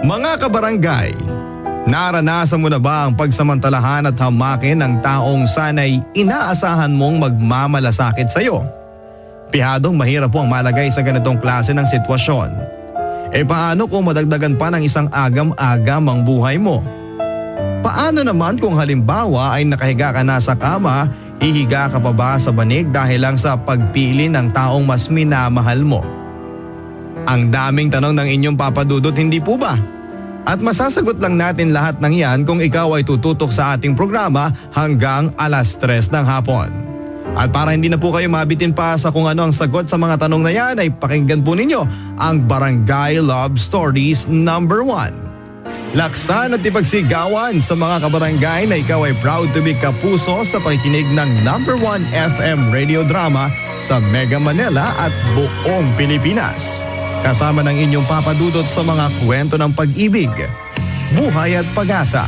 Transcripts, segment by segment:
Mga kabarangay, naranasan mo na ba ang pagsamantalahan at hamakin ng taong sana'y inaasahan mong magmamalasakit sa'yo? Pihadong mahirap po ang malagay sa ganitong klase ng sitwasyon. E paano kung madagdagan pa ng isang agam-agam ang buhay mo? Paano naman kung halimbawa ay nakahiga ka na sa kama, hihiga ka pa ba sa banig dahil lang sa pagpili ng taong mas minamahal mo? Ang daming tanong ng inyong papadudot, hindi po ba? At masasagot lang natin lahat ng yan kung ikaw ay tututok sa ating programa hanggang 3:00 ng hapon. At para hindi na po kayo mabitin pa sa kung ano ang sagot sa mga tanong na yan, ay pakinggan po ninyo ang Barangay Love Stories number 1. Laksan at ipagsigawan sa mga kabarangay na ikaw ay proud to be kapuso sa pakikinig ng number 1 FM radio drama sa Mega Manila at buong Pilipinas. Kasama ng inyong papadudot sa mga kwento ng pag-ibig, buhay at pag-asa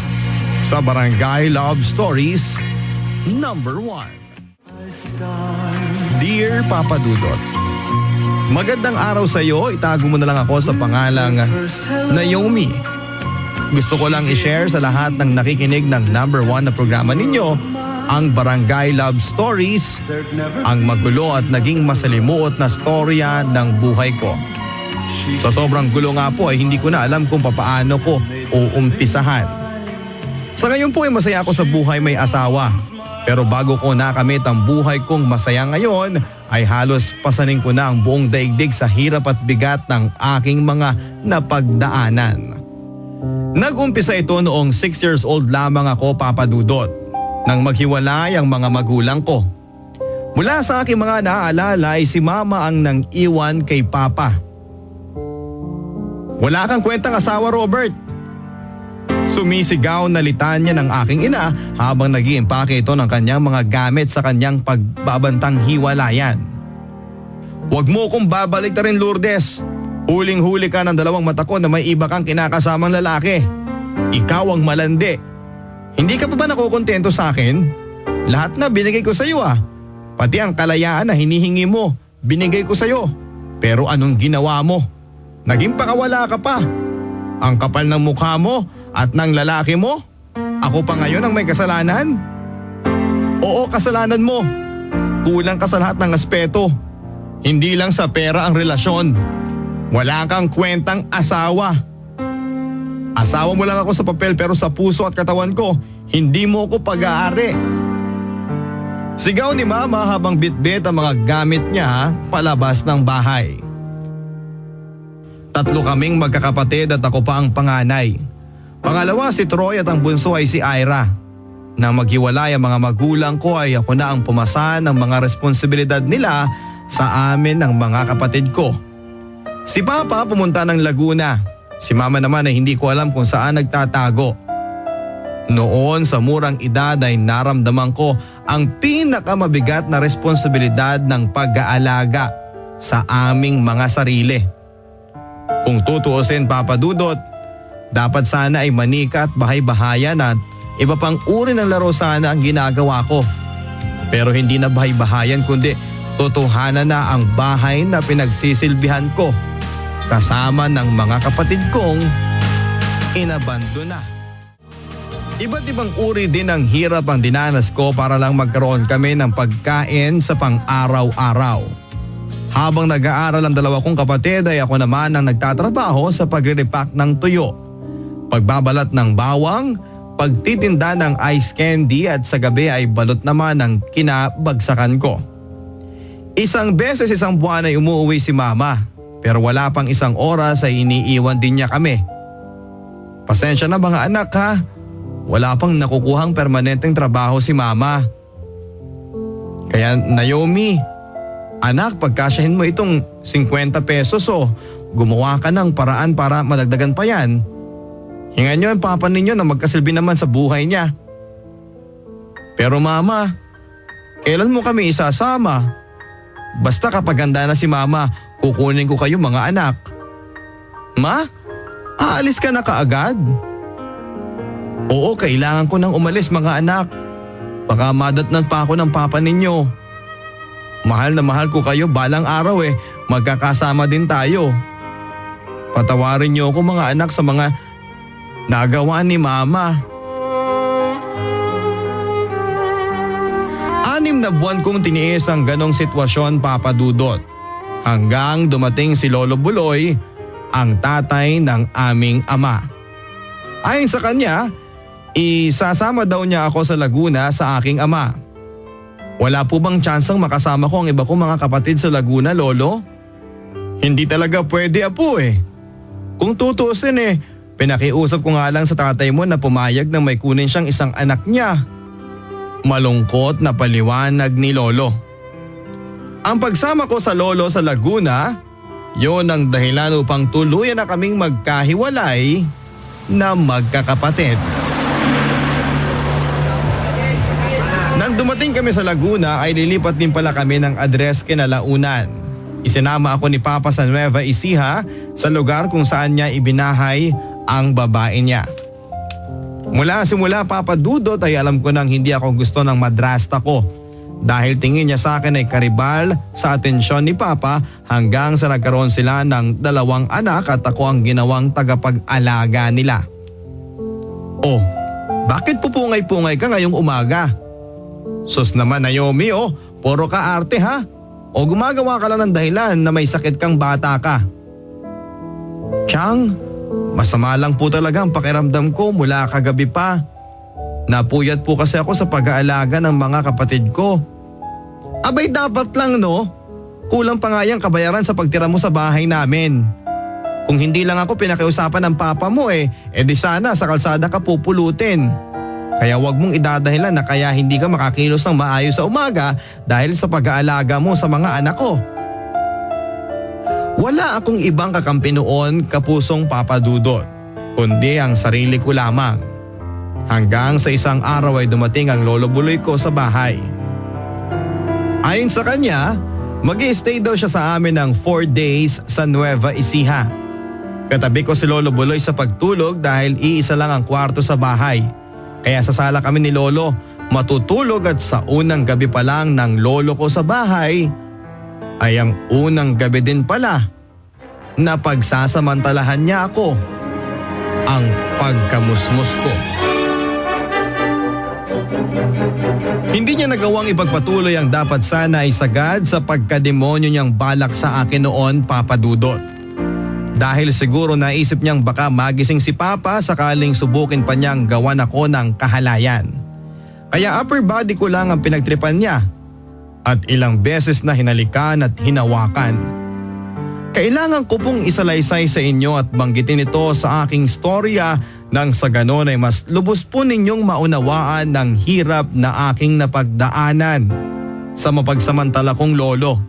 sa Barangay Love Stories number 1. Dear Papa Dudot, magandang araw sa iyo. Itago mo na lang ako sa pangalang Naomi. Gusto ko lang i-share sa lahat ng nakikinig ng number 1 na programa ninyo ang Barangay Love Stories, ang magulo at naging masalimuot na storya ng buhay ko. Sa sobrang gulo nga po ay hindi ko na alam kung papaano ko uumpisahan. Sa ngayon po ay masaya ako sa buhay may asawa. Pero bago ko nakamit ang buhay kong masaya ngayon, ay halos pasanin ko na ang buong daigdig sa hirap at bigat ng aking mga napagdaanan. Nag-umpisa ito noong 6 years old lamang ako, Papa Dudot, nang maghiwalay ang mga magulang ko. Mula sa aking mga naaalala ay si Mama ang nang iwan kay Papa. Wala kang kwentang asawa, Robert. Sumisigaw na litanya ng aking ina habang nag-iimpake ito ng kanyang mga gamit sa kanyang pagbabantang hiwalayan. Huwag mo kong babalik na rin, Lourdes. Huling-huli ka ng 2 mata ko na may iba kang kinakasamang lalaki. Ikaw ang malandi. Hindi ka pa ba nakukontento sa akin? Lahat na binigay ko sa iyo Pati ang kalayaan na hinihingi mo, binigay ko sa iyo. Pero anong ginawa mo? Naging pakawala ka pa. Ang kapal ng mukha mo at ng lalaki mo? Ako pa ngayon ang may kasalanan? Oo, kasalanan mo. Kulang ka sa lahat ng aspeto. Hindi lang sa pera ang relasyon. Wala kang kwentang asawa. Asawa mo lang ako sa papel pero sa puso at katawan ko, hindi mo ko pag-aari. Sigaw ni Mama habang bitbit ang mga gamit niya palabas ng bahay. 3 kaming magkakapatid at ako pa ang panganay. Pangalawa si Troy at ang bunso ay si Ira. Nang maghiwalay ang mga magulang ko ay ako na ang pumasa ng mga responsibilidad nila sa amin ng mga kapatid ko. Si Papa pumunta ng Laguna. Si Mama naman ay hindi ko alam kung saan nagtatago. Noon sa murang edad ay naramdaman ko ang pinakamabigat na responsibilidad ng pag-aalaga sa aming mga sarili. Kung tutuusin, Papa Dudot, dapat sana ay manika at bahay-bahayan at iba pang uri ng laro sana ang ginagawa ko. Pero hindi na bahay-bahayan kundi totohanan na ang bahay na pinagsisilbihan ko kasama ng mga kapatid kong inabandona. Iba't ibang uri din ng hirap ang dinanas ko para lang magkaroon kami ng pagkain sa pang-araw-araw. Habang nag-aaral ang 2 kong kapatid ay ako naman ang nagtatrabaho sa pagre-repack ng tuyo, pagbabalat ng bawang, pagtitinda ng ice candy at sa gabi ay balot naman ang kinabagsakan ko. 1 beses isang buwan ay umuwi si Mama. Pero wala pang 1 oras ay iniiwan din niya kami. Pasensya na mga anak ha. Wala pang nakukuhang permanenteng trabaho si Mama. Kaya Naomi, anak, pagkasyahin mo itong 50 pesos gumawa ka ng paraan para madagdagan pa yan. Hingan niyo ang papa ninyo na magkasilbi naman sa buhay niya. Pero Mama, kailan mo kami isasama? Basta kapag handa na si Mama, kukunin ko kayo mga anak. Ma, aalis ka na kaagad? Oo, kailangan ko nang umalis mga anak. Baka madatnan pa ako ng papa ninyo. Mahal na mahal ko kayo, balang araw magkakasama din tayo. Patawarin niyo ako mga anak sa mga nagawa ni Mama. 6 na buwan kong tiniis ang ganong sitwasyon, Papa Dudut. Hanggang dumating si Lolo Buloy, ang tatay ng aming ama. Ayon sa kanya, isasama daw niya ako sa Laguna sa aking ama. Wala po bang tsansang makasama ko ang iba kong mga kapatid sa Laguna, Lolo? Hindi talaga pwede, Apo eh. Kung tutusin pinakiusap ko nga lang sa tatay mo na pumayag na may kunin siyang isang anak niya. Malungkot na paliwanag ni Lolo. Ang pagsama ko sa Lolo sa Laguna, yon ang dahilan upang tuluyan na kaming magkahiwalay na magkakapatid. Nang dumating kami sa Laguna ay lilipat din pala kami ng address kinalaunan. Isinama ako ni Papa sa Nueva Ecija sa lugar kung saan niya ibinahay ang babae niya. Mula simula, Papa Dudut, ay alam ko nang hindi ako gusto ng madrasta ko dahil tingin niya sa akin ay karibal sa atensyon ni Papa hanggang sa nagkaroon sila ng 2 anak at ako ang ginawang tagapag-alaga nila. Oh, bakit pupungay-pungay ka ngayong umaga? Sus naman, Naomi, puro ka arte ha? O gumagawa ka lang ng dahilan na may sakit kang bata ka? Chang, masama lang po talaga ang pakiramdam ko mula kagabi pa. Napuyat po kasi ako sa pag-aalaga ng mga kapatid ko. Abay dapat lang kulang pa nga yung kabayaran sa pagtira mo sa bahay namin. Kung hindi lang ako pinakiusapan ng papa mo di sana sa kalsada ka pupulutin. Kaya wag mong idadahilan na kaya hindi ka makakilos ng maayos sa umaga dahil sa pag-aalaga mo sa mga anak ko. Wala akong ibang kakampi noon, kapusong Papa Dudut, kundi ang sarili ko lamang. Hanggang sa isang araw ay dumating ang Lolo Buloy ko sa bahay. Ayon sa kanya, mag-i-stay daw siya sa amin ng 4 days sa Nueva Ecija. Katabi ko si Lolo Buloy sa pagtulog dahil iisa lang ang kwarto sa bahay. Kaya sa sala kami ni Lolo matutulog at sa unang gabi pa lang ng lolo ko sa bahay ay ang unang gabi din pala na pagsasamantalahan niya ako, ang pagkamusmus ko. Hindi niya nagawang ipagpatuloy ang dapat sana ay sagad sa pagkademonyo niyang balak sa akin noon, Papa Dudut. Dahil siguro naisip niyang baka magising si Papa sakaling subukin pa niyang gawan ako ng kahalayan. Kaya upper body ko lang ang pinagtripan niya at ilang beses na hinalikan at hinawakan. Kailangan ko pong isalaysay sa inyo at banggitin ito sa aking storya nang sa ganon ay mas lubos po ninyong maunawaan ng hirap na aking napagdaanan sa mapagsamantala kong lolo.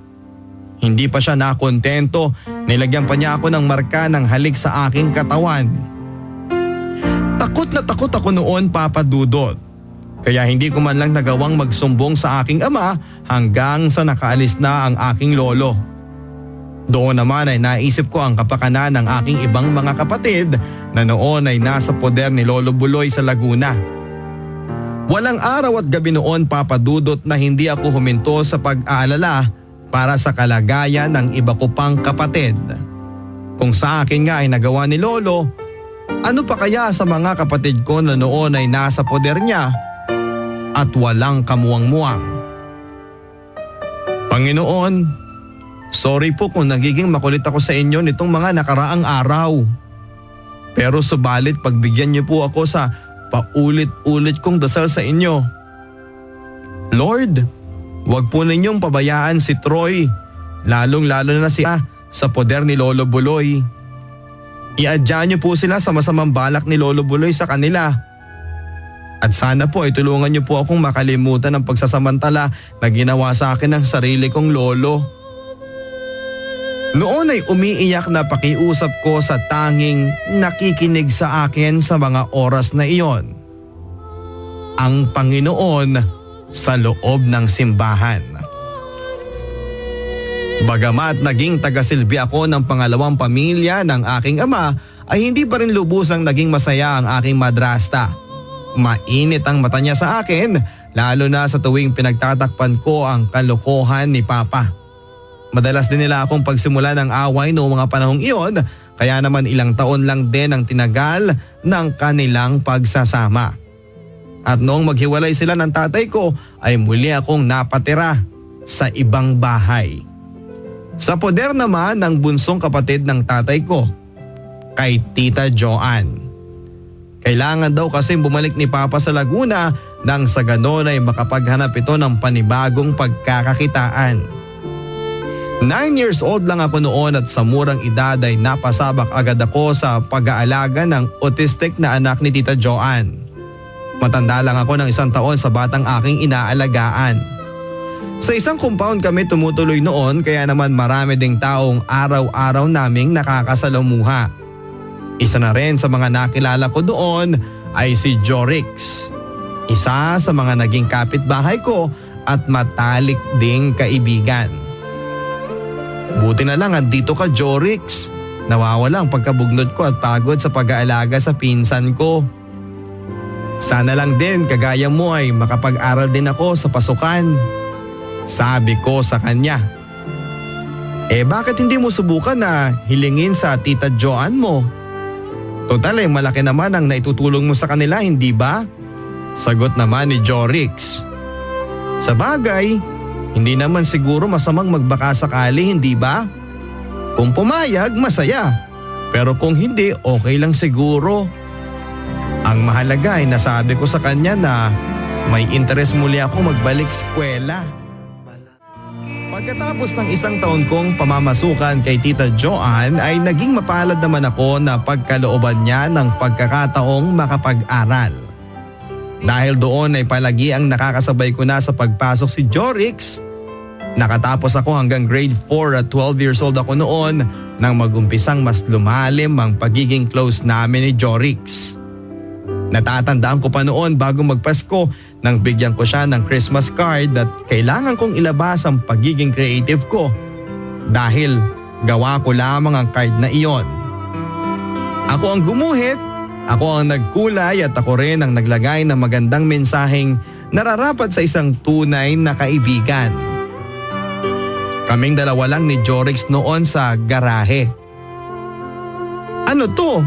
Hindi pa siya nakontento, nilagyan pa niya ako ng marka ng halik sa aking katawan. Takot na takot ako noon, Papa Dudut. Kaya hindi ko man lang nagawang magsumbong sa aking ama hanggang sa nakaalis na ang aking lolo. Doon naman ay naisip ko ang kapakanan ng aking ibang mga kapatid na noon ay nasa poder ni Lolo Buloy sa Laguna. Walang araw at gabi noon, Papa Dudut, na hindi ako huminto sa pag-aalala para sa kalagayan ng iba ko pang kapatid. Kung sa akin nga ay nagawa ni Lolo, ano pa kaya sa mga kapatid ko na noon ay nasa poder niya at walang kamuwang-muwang? Panginoon, sorry po kung nagiging makulit ako sa inyo nitong mga nakaraang araw. Pero subalit pagbigyan niyo po ako sa paulit-ulit kong dasal sa inyo. Lord, huwag po ninyong pabayaan si Troy, lalong-lalo na siya sa poder ni Lolo Buloy. Iadya niyo po sila sa masamang balak ni Lolo Buloy sa kanila. At sana po ay tulungan niyo po akong makalimutan ang pagsasamantala na ginawa sa akin ng sarili kong lolo. Noon ay umiiyak na pakiusap ko sa tanging nakikinig sa akin sa mga oras na iyon, ang Panginoon sa loob ng simbahan. Bagamat naging tagasilbi ako ng pangalawang pamilya ng aking ama, ay hindi pa rin lubusang naging masaya ang aking madrasta. Mainit ang mata niya sa akin, lalo na sa tuwing pinagtatakpan ko ang kalokohan ni Papa. Madalas din nila akong pagsimula ng away noong mga panahong iyon, kaya naman ilang taon lang din ang tinagal ng kanilang pagsasama. At noong maghiwalay sila ng tatay ko ay muli akong napatira sa ibang bahay. Sa poder naman ng bunsong kapatid ng tatay ko, kay Tita Joanne. Kailangan daw kasi bumalik ni Papa sa Laguna nang sa ganon ay makapaghanap ito ng panibagong pagkakakitaan. 9 years old lang ako noon at sa murang edad ay napasabak agad ako sa pag-aalaga ng autistic na anak ni Tita Joanne. Matanda lang ako ng 1 taon sa batang aking inaalagaan. Sa isang compound kami tumutuloy noon kaya naman marami ding taong araw-araw naming nakakasalamuha. Isa na rin sa mga nakilala ko doon ay si Jorix. Isa sa mga naging kapitbahay ko at matalik ding kaibigan. Buti na lang andito ka, Jorix. Nawawala ang pagkabugnod ko at pagod sa pag-aalaga sa pinsan ko. Sana lang din kagaya mo ay makapag-aral din ako sa pasukan. Sabi ko sa kanya. Bakit hindi mo subukan na hilingin sa Tita Joanne mo? Total malaki naman ang naitutulong mo sa kanila, hindi ba? Sagot naman ni Jorix. Sa bagay, hindi naman siguro masamang magbaka sakali, hindi ba? Kung pumayag, masaya. Pero kung hindi, okay lang siguro. Ang mahalaga ay nasabi ko sa kanya na may interes muli ako magbalik eskwela. Pagkatapos ng 1 taon kong pamamasukan kay Tita Joanne ay naging mapalad naman ako na pagkalooban niya ng pagkakataong makapag-aral. Dahil doon ay palagi ang nakakasabay ko na sa pagpasok si Jorix. Nakatapos ako hanggang grade 4 at 12 years old ako noon nang magumpisang mas lumalim ang pagiging close namin ni Jorix. Natatandaan ko pa noon bago magpasko nang bigyan ko siya ng Christmas card at kailangan kong ilabas ang pagiging creative ko dahil gawa ko lamang ang card na iyon. Ako ang gumuhit, ako ang nagkulay at ako rin ang naglagay ng magandang mensaheng nararapat sa isang tunay na kaibigan. Kaming dalawa lang ni Jorix noon sa garahe. Ano to?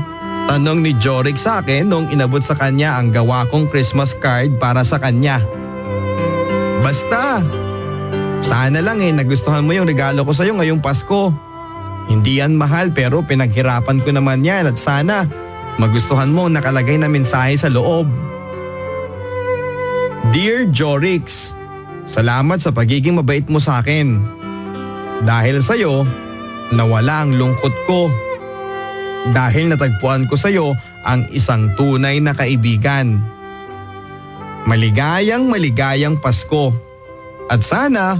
Tanong ni Jorix sa akin nung inabot sa kanya ang gawa kong Christmas card para sa kanya. Basta, sana lang nagustuhan mo yung regalo ko sa'yo ngayong Pasko. Hindi yan mahal pero pinaghirapan ko naman yan at sana magustuhan mo nakalagay na mensahe sa loob. Dear Jorix, salamat sa pagiging mabait mo sa akin. Dahil sa'yo, nawala ang lungkot ko. Dahil natagpuan ko sa iyo ang isang tunay na kaibigan. Maligayang Pasko. At sana,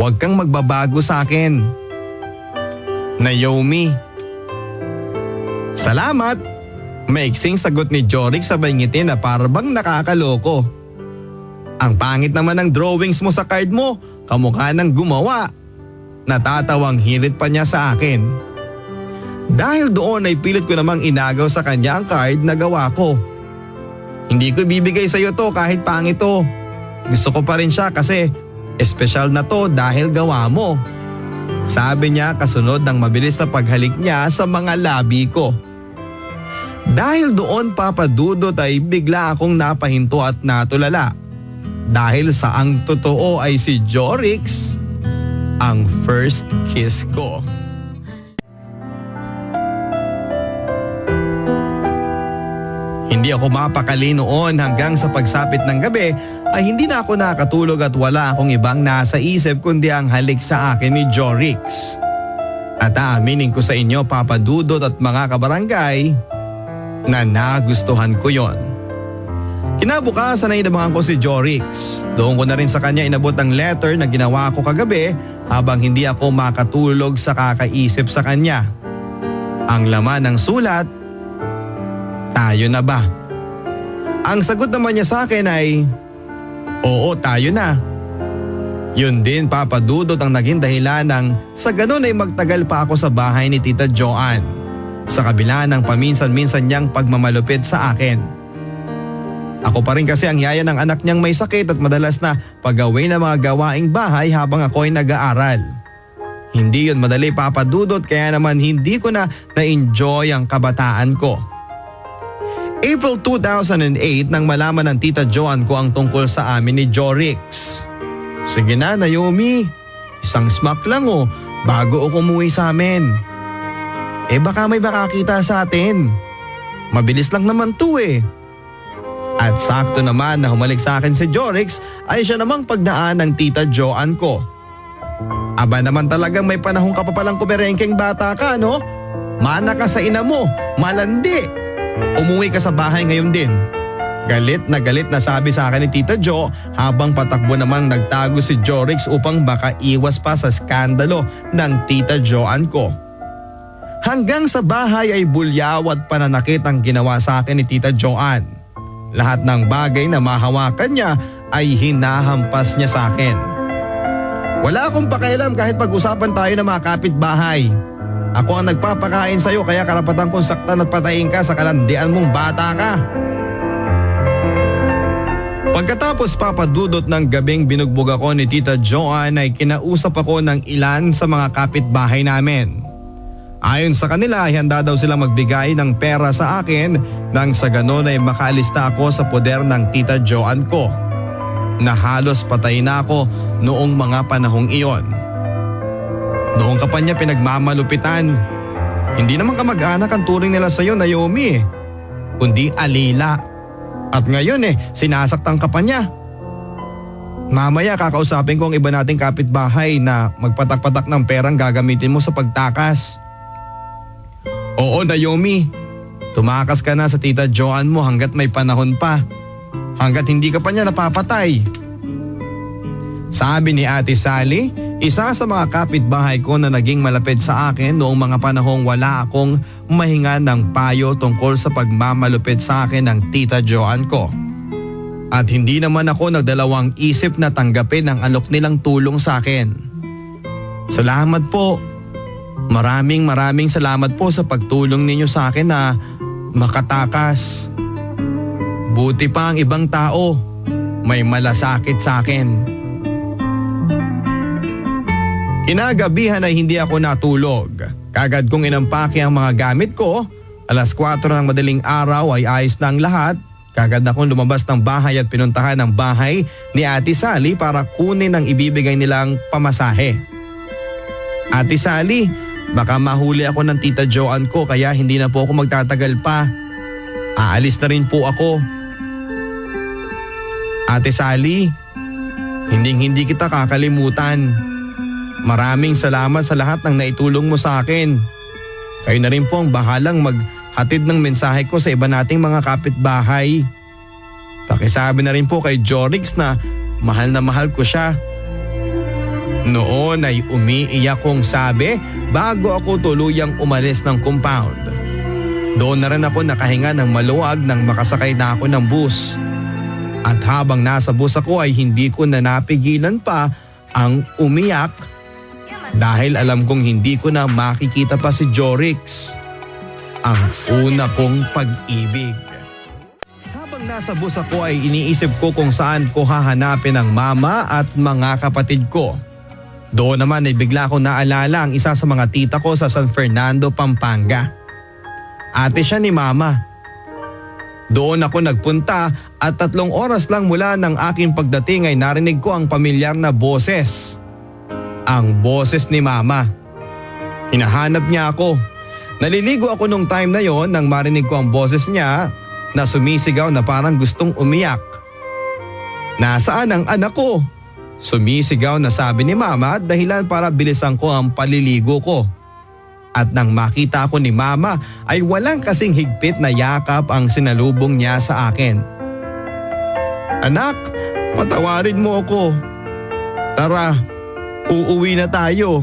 huwag kang magbabago sa akin. Naomi. Salamat! Maiksing sagot ni Jorix sabay ngiti na parang nakakaloko. Ang pangit naman ng drawings mo sa card mo, kamukha ng gumawa. Natatawang hirit pa niya sa akin. Dahil doon ay pilit ko namang inagaw sa kanya ang card na gawa ko. Hindi ko bibigay sa iyo to kahit pangit to. Gusto ko pa rin siya kasi espesyal na to dahil gawa mo. Sabi niya kasunod ng mabilis na paghalik niya sa mga labi ko. Dahil doon papadudot ay bigla akong napahinto at natulala. Dahil sa ang totoo ay si Jorix, ang first kiss ko. Hindi ako mapakali noon hanggang sa pagsapit ng gabi ay hindi na ako nakatulog at wala akong ibang nasa isip kundi ang halik sa akin ni Jorix. At aaminin ko sa inyo Papa Dudot at mga kabarangay na nagustuhan ko yon. Kinabukasan ay inabangan ko si Jorix. Doon ko na rin sa kanya inabot ang letter na ginawa ko kagabi habang hindi ako makatulog sa kakaisip sa kanya. Ang laman ng sulat, tayo na ba? Ang sagot naman niya sa akin ay, oo, tayo na. Yun din Papa Dudot ang naging dahilan ng sa ganun ay magtagal pa ako sa bahay ni Tita Joanne. Sa kabila ng paminsan-minsan niyang pagmamalupit sa akin. Ako pa rin kasi ang yaya ng anak niyang may sakit at madalas na pag-away ng mga gawaing bahay habang ako ay nag-aaral. Hindi yun madali papadudot kaya naman hindi ko na na-enjoy ang kabataan ko. April 2008 nang malaman ng Tita Joan ko ang tungkol sa amin ni Jorix. Sige na Naomi, isang smack lang bago ako umuwi sa amin. Baka may makakita sa atin. Mabilis lang naman to At sakto naman na humalik sa akin si Jorix ay siya namang pagdaan ng Tita Joan ko. Aba naman talagang may panahon ka pa palang kumerengkeng bata ka no? Mana ka sa ina mo, malandi. Umuwi ka sa bahay ngayon din. Galit na sabi sa akin ni Tita Jo habang patakbo namang nagtago si Jorix upang baka iwas pa sa skandalo ng Tita Joan ko. Hanggang sa bahay ay bulyaw at pananakit ang ginawa sa akin ni Tita Joan. Lahat ng bagay na mahawakan niya ay hinahampas niya sa akin. Wala akong pakialam kahit pag-usapan tayo ng mga kapitbahay. Ako ang nagpapakain sa'yo kaya karapatan kong saktan at patayin ka sa kalandian mong bata ka. Pagkatapos papadudot ng gabing binugbog ako ni Tita Joan ay kinausap ako ng ilan sa mga kapitbahay namin. Ayon sa kanila ay handa daw silang magbigay ng pera sa akin nang sa ganon ay makaalis na ako sa poder ng Tita Joan ko na halos patay na ako noong mga panahong iyon. Noong ka pa niya pinagmamalupitan. Hindi naman kamag-anak ang turing nila sa iyo Naomi kundi alila. At ngayon sinasaktan ka pa niya. Mamaya kakausapin ko ang iba nating kapitbahay na magpatak-patak ng perang gagamitin mo sa pagtakas. Oo Naomi, tumakas ka na sa Tita Joan mo hanggat may panahon pa. Hanggat hindi ka pa niya napapatay. Sabi ni Ate Sally, isa sa mga kapitbahay ko na naging malapit sa akin noong mga panahong wala akong mahinga ng payo tungkol sa pagmamalupit sa akin ng Tita Joan ko. At hindi naman ako nagdalawang isip na tanggapin ang alok nilang tulong sa akin. Salamat po. Maraming salamat po sa pagtulong ninyo sa akin na makatakas. Buti pa ang ibang tao, may malasakit sa akin. Kinagabihan ay hindi ako natulog. Kagad kong inampake ang mga gamit ko. Alas 4 ng madaling araw ay ayos na ang lahat. Kagad akong lumabas ng bahay at pinuntahan ang bahay ni Ate Sally para kunin ang ibibigay nilang pamasahe. Ate Sally, baka mahuli ako ng Tita Joan ko kaya hindi na po ako magtatagal pa. Aalis na rin po ako. Ate Sally, hindi kita kakalimutan. Maraming salamat sa lahat ng naitulong mo sa akin. Kayo na rin po ang bahalang maghatid ng mensahe ko sa iba nating mga kapitbahay. Pakisabi na rin po kay Jorix na mahal ko siya. Noon ay umiiyak kong sabi bago ako tuluyang umalis ng compound. Doon na rin ako nakahinga ng maluwag nang makasakay na ako ng bus. At habang nasa bus ako ay hindi ko na napigilan pa ang umiyak dahil alam kong hindi ko na makikita pa si Jorix, ang una kong pag-ibig. Habang nasa bus ako ay iniisip ko kung saan ko hahanapin ang mama at mga kapatid ko. Doon naman ay bigla ko naalala ang isa sa mga tita ko sa San Fernando, Pampanga. Ate siya ni mama. Doon ako nagpunta at 3 oras lang mula ng aking pagdating ay narinig ko ang pamilyar na boses. Ang boses ni mama. Hinahanap niya ako. Naliligo ako nung time na yon nang marinig ko ang boses niya na sumisigaw na parang gustong umiyak. Nasaan ang anak ko? Sumisigaw na sabi ni mama at dahilan para bilisan ko ang paliligo ko. At nang makita ko ni mama ay walang kasing higpit na yakap ang sinalubong niya sa akin. Anak, patawarin mo ako. Tara, uuwi na tayo.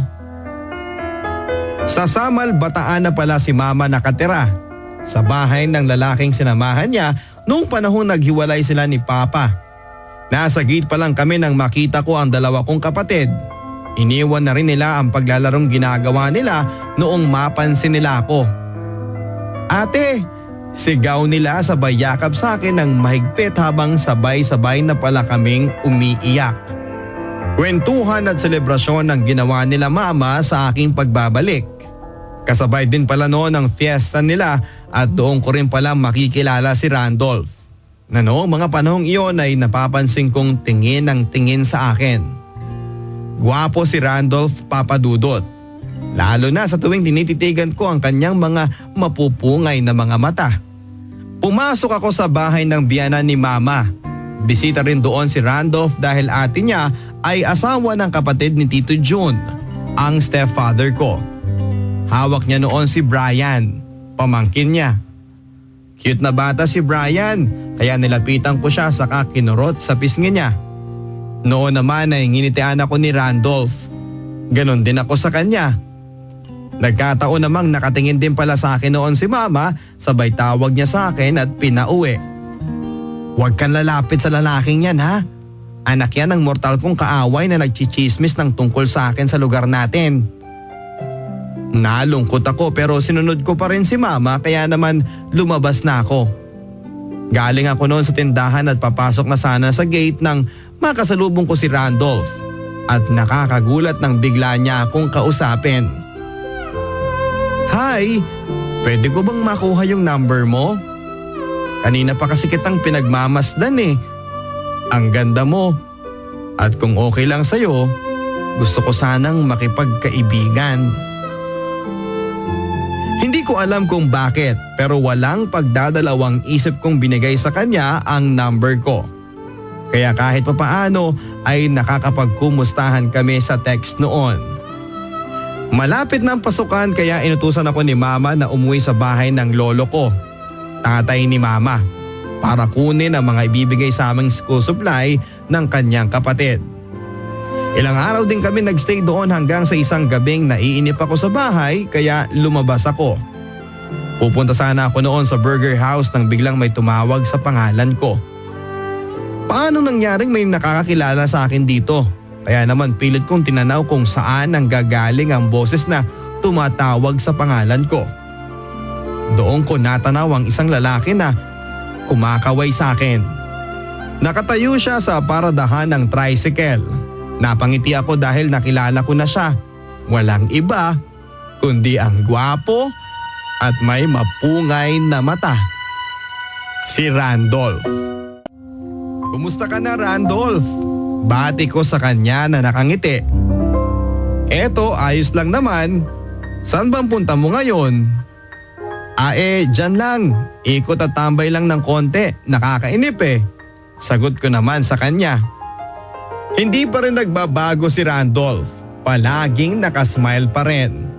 Sa Samal, Bataan na pala si mama nakatira. Sa bahay ng lalaking sinamahan niya noong panahon naghiwalay sila ni papa. Nasa gate pa lang kami nang makita ko ang 2 kong kapatid. Iniwan na rin nila ang paglalarong ginagawa nila noong mapansin nila ako. Ate, sigaw nila sabay yakap sa akin ng mahigpit habang sabay-sabay na pala kaming umiiyak. Kwentuhan at selebrasyon ang ginawa nila mama sa aking pagbabalik. Kasabay din pala noon ang fiesta nila at doon ko rin pala makikilala si Randolph. Na noong mga panahong iyon ay napapansin kong tingin ang tingin sa akin. Gwapo si Randolph, Papa Dudot. Lalo na sa tuwing tinititigan ko ang kanyang mga mapupungay na mga mata. Pumasok ako sa bahay ng biyanan ni Mama. Bisita rin doon si Randolph dahil ate niya ay asawa ng kapatid ni Tito June, ang stepfather ko. Hawak niya noon si Brian, pamangkin niya. Cute na bata si Brian, kaya nilapitan ko siya saka kinurot sa pisngi niya. Noon naman ay nginitian ako ni Randolph. Ganon din ako sa kanya. Nagkataon namang nakatingin din pala sa akin noon si Mama, sabay tawag niya sa akin at pinauwi. Huwag kang lalapit sa lalaking yan ha. Anak yan ng mortal kong kaaway na nagchichismis ng tungkol sa akin sa lugar natin. Nalungkot ako pero sinunod ko pa rin si Mama kaya naman lumabas na ako. Galing ako noon sa tindahan at papasok na sana sa gate nang makasalubong ko si Randolph at nakakagulat nang bigla niya akong kausapin. Hi, pwede ko bang makuha yung number mo? Kanina pa kasi kitang pinagmamasdan eh. Ang ganda mo. At kung okay lang sa'yo, gusto ko sanang makipagkaibigan. Hindi ko alam kung bakit pero walang pagdadalawang isip kong binigay sa kanya ang number ko. Kaya kahit papaano ay nakakapagkumustahan kami sa text noon. Malapit na ang pasukan kaya inutusan ako ni Mama na umuwi sa bahay ng lolo ko, tatay ni Mama, para kunin ang mga ibibigay sa aming school supply ng kanyang kapatid. Ilang araw din kami nagstay doon hanggang sa isang gabing naiinip ako sa bahay kaya lumabas ako. Pupunta sana ako noon sa burger house nang biglang may tumawag sa pangalan ko. Paano nangyaring may nakakakilala sa akin dito? Kaya naman pilit kong tinanaw kung saan ang gagaling ang boses na tumatawag sa pangalan ko. Doon ko natanaw ang isang lalaki na kumakaway sa akin. Nakatayo siya sa paradahan ng tricycle. Napangiti ako dahil nakilala ko na siya. Walang iba kundi ang gwapo at may mapungay na mata. Si Randolph. Kumusta ka na, Randolph? Bati ko sa kanya na nakangiti. Eto, ayos lang naman. Saan bang punta mo ngayon? Dyan lang. Ikot at tambay lang ng konti. Nakakainip eh. Sagot ko naman sa kanya. Hindi pa rin nagbabago si Randolph. Palaging nakasmile pa rin.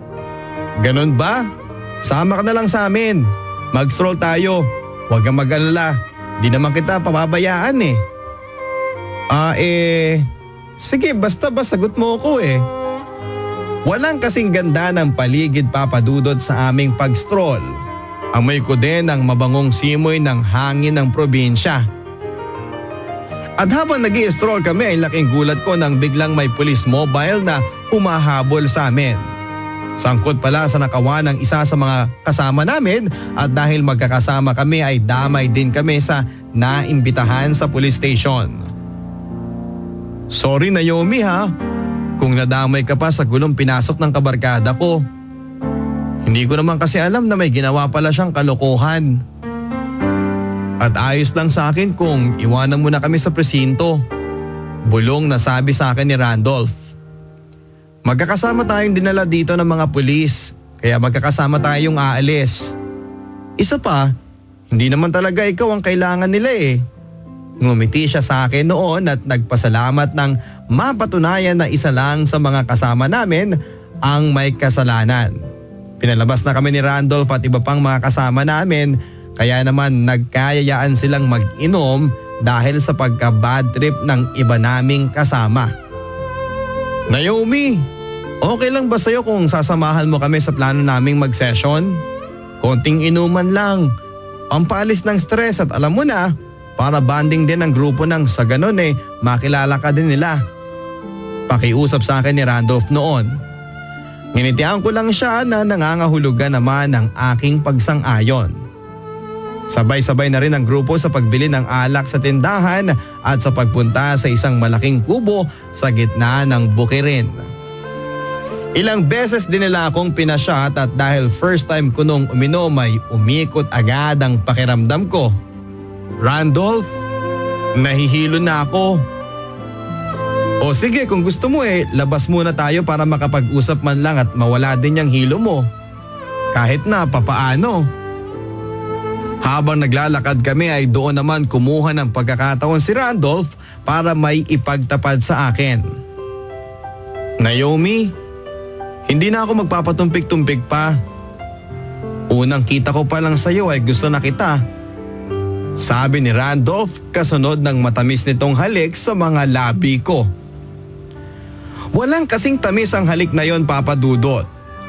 Ganon ba? Sama ka na lang sa amin. Mag-stroll tayo. Huwag kang mag-alala. Di naman kita pababayaan eh. Sige basta ba sagot mo ko eh. Walang kasing ganda ng paligid, Papa Dudot, sa aming pag-stroll. Amoy ko din ang mabangong simoy ng hangin ng probinsya. At habang nag-i-stroll kami ay laking gulat ko nang biglang may police mobile na humahabol sa amin. Sangkot pala sa nakawan ng isa sa mga kasama namin at dahil magkakasama kami ay damay din kami sa naimbitahan sa police station. Sorry Naomi ha, kung nadamay ka pa sa gulong pinasok ng kabarkada ko. Hindi ko naman kasi alam na may ginawa pala siyang kalokohan. At ayos lang sa akin kung iwanan mo na kami sa presinto. Bulong na sabi sa akin ni Randolph. Magkakasama tayong dinala dito ng mga pulis, kaya magkakasama tayong aalis. Isa pa, hindi naman talaga ikaw ang kailangan nila eh. Ngumiti siya sa akin noon at nagpasalamat ng mapatunayan na isa lang sa mga kasama namin ang may kasalanan. Pinalabas na kami ni Randolph at iba pang mga kasama namin. Kaya naman nagkayayaan silang mag-inom dahil sa pagka-bad trip ng iba naming kasama. Naomi, okay lang ba sa'yo kung sasamahan mo kami sa plano naming mag-session? Konting inuman lang, pampalis ng stress at alam mo na, para bonding din ang grupo nang sa ganon eh, makilala ka din nila. Pakiusap sa akin ni Randolph noon. Nginitian ko lang siya na nangangahulugan naman ng aking pagsang-ayon. Sabay-sabay na rin ang grupo sa pagbili ng alak sa tindahan at sa pagpunta sa isang malaking kubo sa gitna ng bukirin. Ilang beses din nila akong pinashot at dahil first time ko nung uminom ay umikot agad ang pakiramdam ko. Randolph, nahihilo na ako. O sige, kung gusto mo labas muna tayo para makapag-usap man lang at mawala din yung hilo mo. Kahit na papaano. Habang naglalakad kami ay doon naman kumuha ng pagkakataon si Randolph para may ipagtapad sa akin. Naomi, hindi na ako magpapatumpik-tumpik pa. Unang kita ko pa lang sa'yo ay gusto na kita. Sabi ni Randolph kasunod ng matamis nitong halik sa mga labi ko. Walang kasing tamis ang halik na yon, Papa Dudot,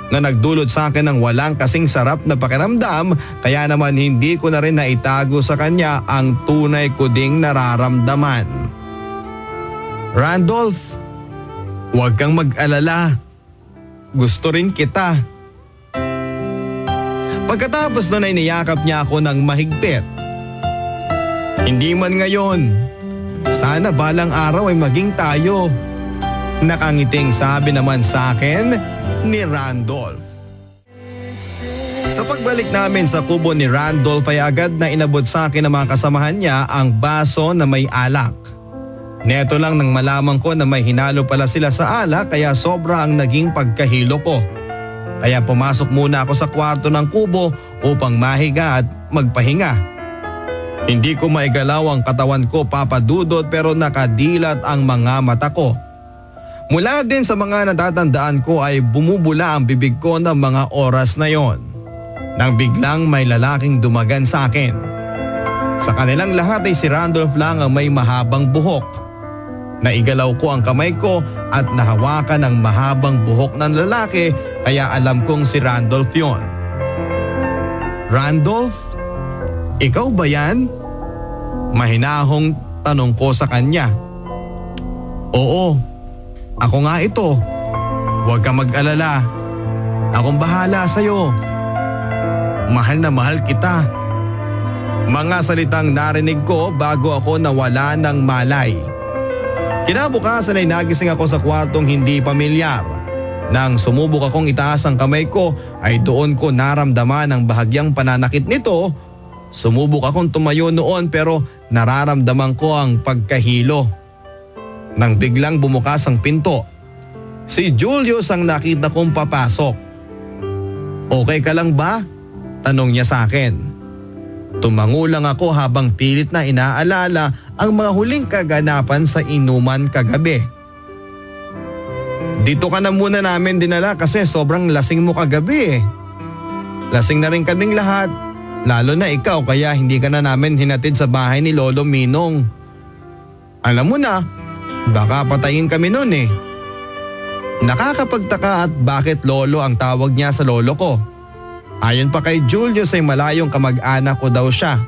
na nagdulot sa akin ng walang kasing sarap na pakiramdam, kaya naman hindi ko na rin naitago sa kanya ang tunay ko ding nararamdaman. Randolph, huwag kang mag-alala. Gusto rin kita. Pagkatapos nun ay niyakap niya ako ng mahigpit. Hindi man ngayon. Sana balang araw ay maging tayo. Nakangiting sabi naman sa akin ni Randolph. Sa pagbalik namin sa kubo ni Randolph ay agad na inabot sa akin ng mga kasamahan niya ang baso na may alak. Neto lang nang malaman ko na may hinalo pala sila sa alak kaya sobra ang naging pagkahilo ko. Kaya pumasok muna ako sa kwarto ng kubo upang mahiga at magpahinga. Hindi ko maigalaw ang katawan ko, Papa Dudot, pero nakadilat ang mga mata ko. Mula din sa mga natatandaan ko ay bumubula ang bibig ko ng mga oras na yon. Nang biglang may lalaking dumagan sa akin. Sa kanilang lahat ay si Randolph lang ang may mahabang buhok. Naigalaw ko ang kamay ko at nahawakan ang mahabang buhok ng lalaki kaya alam kong si Randolph yon. Randolph? Ikaw ba yan? Mahinahong tanong ko sa kanya. Oo, ako nga ito. Huwag ka mag-alala. Akong bahala sa'yo. Mahal na mahal kita. Mga salitang narinig ko bago ako nawala ng malay. Kinabukasan ay nagising ako sa kwartong hindi pamilyar. Nang sumubok akong itaas ang kamay ko ay doon ko naramdaman ang bahagyang pananakit nito. Sumubok akong tumayo noon pero nararamdaman ko ang pagkahilo. Nang biglang bumukas ang pinto, si Julius ang nakita kong papasok. Okay ka lang ba? Tanong niya sa akin. Tumango lang ako habang pilit na inaalala ang mga huling kaganapan sa inuman kagabi. Dito ka na muna namin dinala kasi sobrang lasing mo kagabi. Lasing na rin kaming lahat, lalo na ikaw kaya hindi ka na namin hinatid sa bahay ni Lolo Minong. Alam mo na, baka patayin kami nun eh. Nakakapagtaka at bakit lolo ang tawag niya sa lolo ko. Ayon pa kay Julius ay malayong kamag-anak ko daw siya.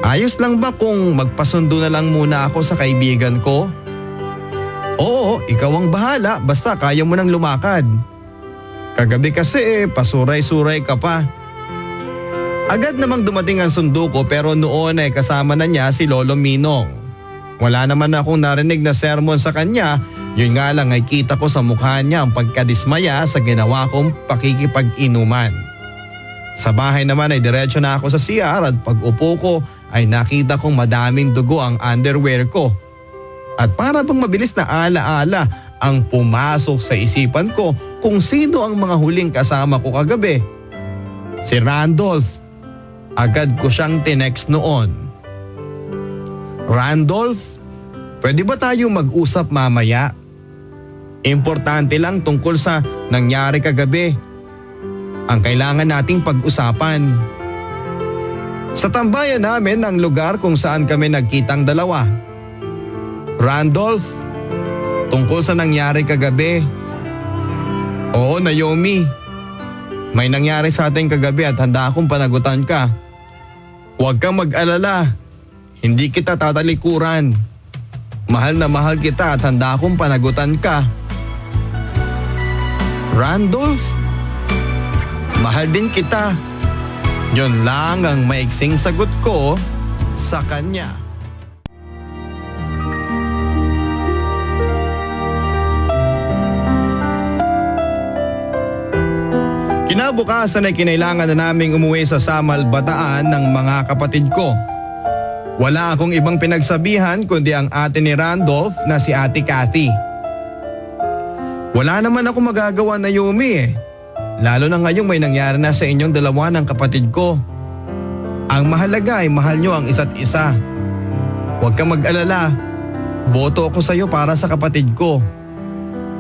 Ayos lang ba kung magpasundo na lang muna ako sa kaibigan ko? Oo, ikaw ang bahala basta kaya mo nang lumakad. Kagabi kasi pasuray-suray ka pa. Agad namang dumating ang sundo ko pero noon ay kasama na niya si Lolo Minong. Wala naman akong narinig na sermon sa kanya, yun nga lang ay kita ko sa mukha niya ang pagkadismaya sa ginawa kong pakikipag-inuman. Sa bahay naman ay diretso na ako sa CR at pag upo ko ay nakita kong madaming dugo ang underwear ko. At para bang mabilis na alaala ang pumasok sa isipan ko kung sino ang mga huling kasama ko kagabi. Si Randolph. Agad ko siyang tinext noon. Randolph, pwede ba tayong mag-usap mamaya? Importante lang tungkol sa nangyari kagabi. Ang kailangan nating pag-usapan. Sa tambayan namin ang lugar kung saan kami nagkitang dalawa. Randolph, tungkol sa nangyari kagabi. Oo, Naomi. May nangyari sa ating kagabi at handa akong panagutan ka. Huwag kang mag-alala. Hindi kita tatalikuran. Mahal na mahal kita at handa akong panagutan ka. Randolph, mahal din kita. Yun lang ang maiksing sagot ko sa kanya. Kinabukasan ay kinailangan na naming umuwi sa Samal, Bataan ng mga kapatid ko. Wala akong ibang pinagsabihan kundi ang ate ni Randolph na si Ate Cathy. Wala naman ako magagawa na Yumi eh. Lalo na ngayong may nangyari na sa inyong dalawa ng kapatid ko. Ang mahalaga ay mahal nyo ang isa't isa. Huwag kang mag-alala. Boto ako sa iyo para sa kapatid ko.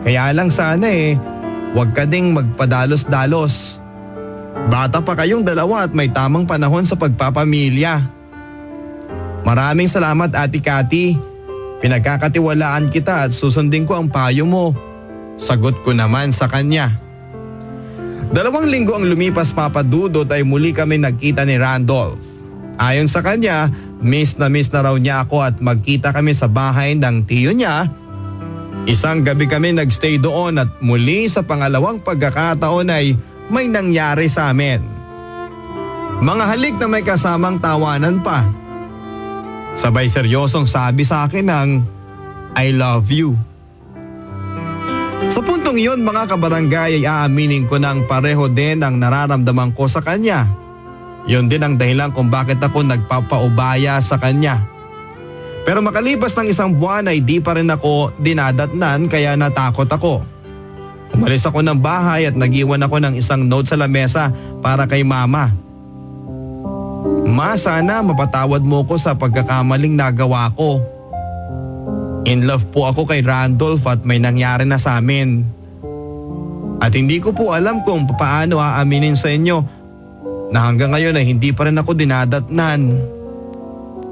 Kaya lang sana huwag ka ding magpadalos-dalos. Bata pa kayong dalawa at may tamang panahon sa pagpapamilya. Maraming salamat Ate Cathy. Pinagkakatiwalaan kita at susundin ko ang payo mo. Sagot ko naman sa kanya. 2 linggo ang lumipas Papa Dudut ay muli kami nagkita ni Randolph. Ayon sa kanya, miss na raw niya ako at magkita kami sa bahay ng tiyo niya. Isang gabi kami nagstay doon at muli sa pangalawang pagkakataon ay may nangyari sa amin. Mga halik na may kasamang tawanan pa. Sabay seryosong sabi sa akin ng I love you. Sa puntong iyon mga kabarangay ay aaminin ko ng pareho din ang nararamdaman ko sa kanya. Yun din ang dahilan kung bakit ako nagpapaubaya sa kanya. Pero makalipas ng 1 buwan ay di pa rin ako dinadatnan kaya natakot ako. Umalis ako ng bahay at nagiwan ako ng isang note sa lamesa para kay Mama. Ma, sana mapatawad mo ko sa pagkakamaling nagawa ko. In love po ako kay Randolph at may nangyari na sa amin. At hindi ko po alam kung paano aaminin sa inyo na hanggang ngayon ay hindi pa rin ako dinadatnan.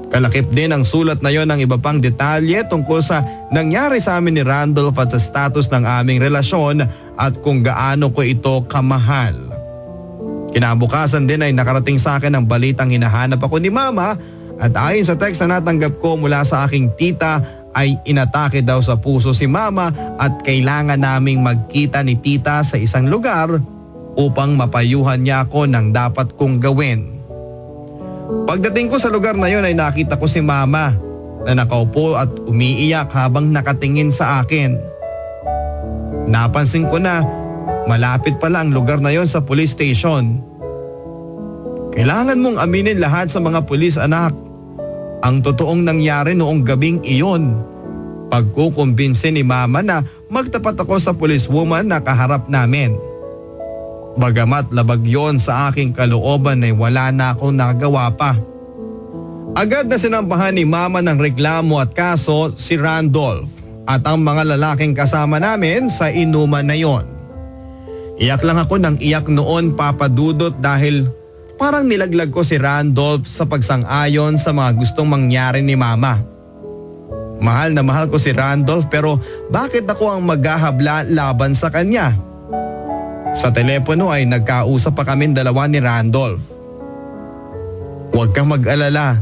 Kalakip din ang sulat na yon ng iba pang detalye tungkol sa nangyari sa amin ni Randolph at sa status ng aming relasyon at kung gaano ko ito kamahal. Kinabukasan din ay nakarating sa akin ang balitang hinahanap ako ni Mama at ayon sa text na natanggap ko mula sa aking tita ay inatake daw sa puso si Mama at kailangan naming magkita ni tita sa isang lugar upang mapayuhan niya ako ng dapat kong gawin. Pagdating ko sa lugar na yon ay nakita ko si Mama na nakaupo at umiiyak habang nakatingin sa akin. Napansin ko na malapit pala ang lugar na yon sa police station. Kailangan mong aminin lahat sa mga pulis anak. Ang totoong nangyari noong gabing iyon. Pagkukumbinsi ni Mama na magtapat ako sa policewoman na kaharap namin. Bagamat labag yon sa aking kalooban ay wala na akong nagawa pa. Agad na sinampahan ni Mama ng reklamo at kaso si Randolph at ang mga lalaking kasama namin sa inuman na yon. Iyak lang ako ng iyak noon Papa Dudut dahil parang nilaglag ko si Randolph sa pagsang-ayon sa mga gustong mangyari ni Mama. Mahal na mahal ko si Randolph pero bakit ako ang maghahabla laban sa kanya? Sa telepono ay nagkausap pa kaming dalawa ni Randolph. Huwag kang mag-alala.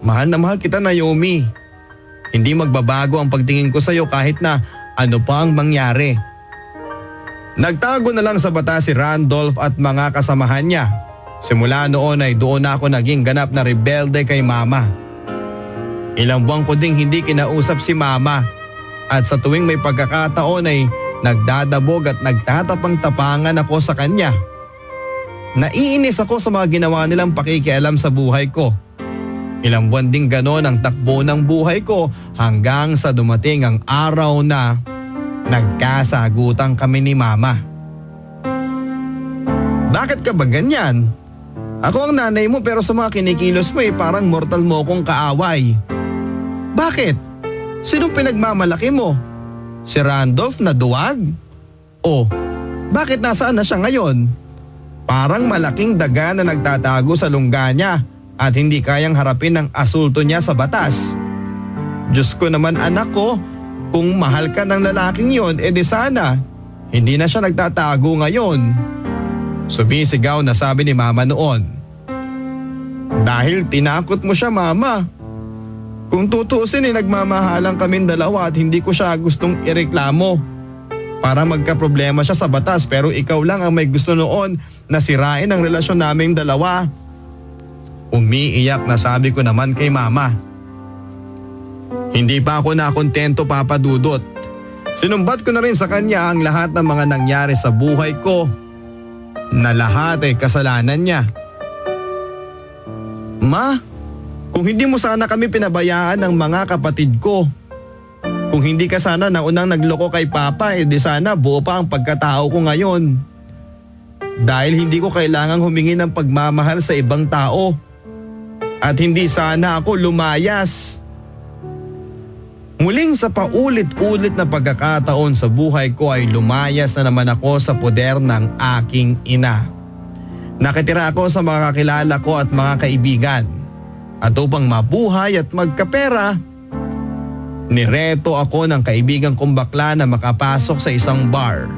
Mahal na mahal kita Naomi. Hindi magbabago ang pagtingin ko sa iyo kahit na ano pa ang mangyari. Nagtago na lang sa bata si Randolph at mga kasamahan niya. Simula noon ay doon ako naging ganap na rebelde kay Mama. Ilang buwan ko ding hindi kinausap si Mama at sa tuwing may pagkakataon ay nagdadabog at nagtatapang-tapangan ako sa kanya. Naiinis ako sa mga ginawa nilang pakikialam sa buhay ko. Ilang buwan ding ganon ang takbo ng buhay ko hanggang sa dumating ang araw na nagkasagutan kami ni Mama. Bakit ka ba ganyan? Ako ang nanay mo pero sa mga kinikilos mo parang mortal mo kong kaaway. Bakit? Sinong pinagmamalaki mo? Si Randolph na duwag? O, bakit nasaan na siya ngayon? Parang malaking daga na nagtatago sa lungga niya at hindi kayang harapin ang asulto niya sa batas. Diyos ko naman anak ko, kung mahal ka ng lalaking yon, edi sana hindi na siya nagtatago ngayon. Sumisigaw na sabi ni Mama noon. Dahil tinakot mo siya Mama. Kung tutuusin nagmamahalang kaming dalawa at hindi ko siya gustong ireklamo. para magkaproblema siya sa batas, pero ikaw lang ang may gusto noon na sirain ang relasyon naming dalawa. Umiiyak na sabi ko naman kay mama. Hindi pa ako nakontento, Papa Dudut. Sinumbat ko na rin sa kanya ang lahat ng mga nangyari sa buhay ko, na lahat ay kasalanan niya. Ma, kung hindi mo sana kami pinabayaan ng mga kapatid ko, kung hindi ka sana naunang nagloko kay Papa, di sana buo pa ang pagkatao ko ngayon. Dahil hindi ko kailangang humingi ng pagmamahal sa ibang tao. At hindi sana ako lumayas. Muling sa paulit-ulit na pagkakataon sa buhay ko ay lumayas na naman ako sa poder ng aking ina. Nakitira ako sa mga kakilala ko at mga kaibigan. At upang mabuhay at magkapera, nireto ako ng kaibigan kong bakla na makapasok sa isang bar.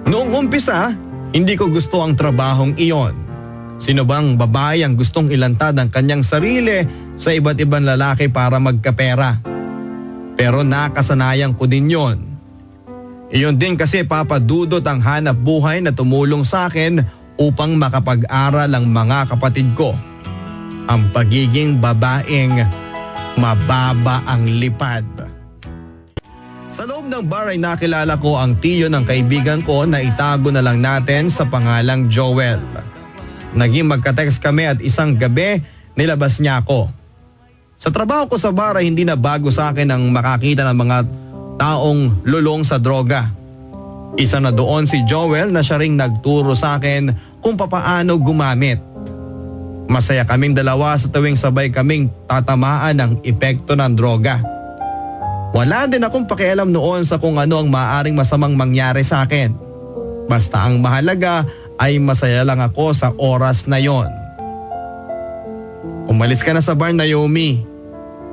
Noong umpisa, hindi ko gusto ang trabahong iyon. Sino bang babae ang gustong ilantad ang kanyang sarili sa iba't ibang lalaki para magkapera? Pero nakasanayan ko din yon. Iyon din kasi, Papa Dudut, ang hanap buhay na tumulong sa akin upang makapag-aral ang mga kapatid ko. Ang pagiging babaeng mababa ang lipad. Sa loob ng bar ay nakilala ko ang tiyo ng kaibigan ko na itago na lang natin sa pangalang Joel. Naging magka-text kami at isang gabi nilabas niya ako. Sa trabaho ko sa bar ay hindi na bago sa akin ang makakita ng mga taong lulong sa droga. Isa na doon si Joel na siya ring nagturo sa akin kung papaano gumamit. Masaya kaming dalawa sa tuwing sabay kaming tatamaan ng epekto ng droga. Wala din akong pakialam noon sa kung ano ang maaaring masamang mangyari sa akin. Basta ang mahalaga ay masaya lang ako sa oras na yon. Umalis ka na sa bar, Naomi.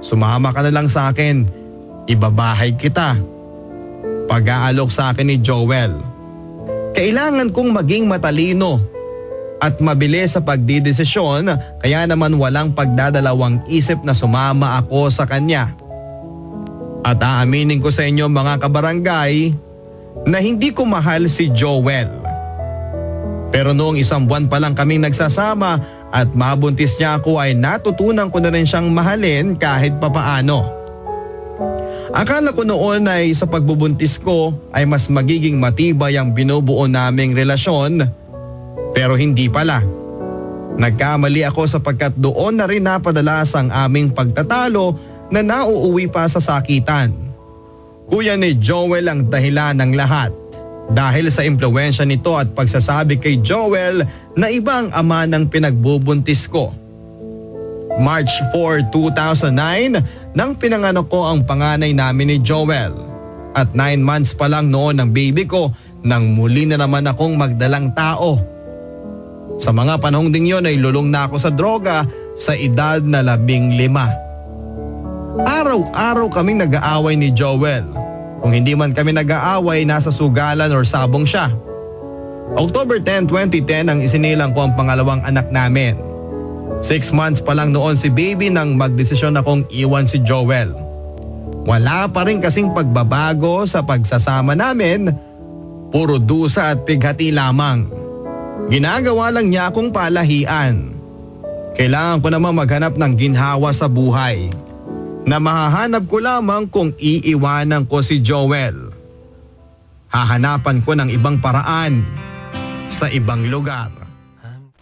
Sumama ka na lang sa akin. Ibabahay kita. Pag-aalok sa akin ni Joel. Kailangan kong maging matalino at mabilis sa pagdidesisyon, kaya naman walang pagdadalawang isip na sumama ako sa kanya. At aaminin ko sa inyo, mga kabarangay, na hindi ko mahal si Joel. Pero noong isang buwan pa lang kaming nagsasama at mabuntis niya ako ay natutunan ko na rin siyang mahalin kahit papaano. Akala ko noon ay sa pagbubuntis ko ay mas magiging matibay ang binubuo naming relasyon, pero hindi pala. Nagkamali ako sapagkat doon na rin napadalas ang aming pagtatalo na nauuwi pa sa sakitan. Kuya ni Joel ang dahilan ng lahat. Dahil sa impluwensya nito at pagsasabi kay Joel na ibang ama ng pinagbubuntis ko. March 4, 2009 nang pinanganak ko ang panganay namin ni Joel. At 9 months pa lang noon ang baby ko nang muli na naman akong magdalang tao. Sa mga panahong ding yon ay lulong na ako sa droga sa edad na 15. Araw-araw kaming nag-aaway ni Joel. Kung hindi man kami nag-aaway, nasa sugalan or sabong siya. October 10, 2010 ang isinilang ko ang pangalawang anak namin. 6 months pa lang noon si baby nang magdesisyon akong iwan si Joel. Wala pa rin kasing pagbabago sa pagsasama namin, puro dusa at pighati lamang. Ginagawa lang niya akong palahian. Kailangan ko namang maghanap ng ginhawa sa buhay. Na mahahanap ko lamang kung iiwanan ko si Joel. Hahanapan ko ng ibang paraan sa ibang lugar.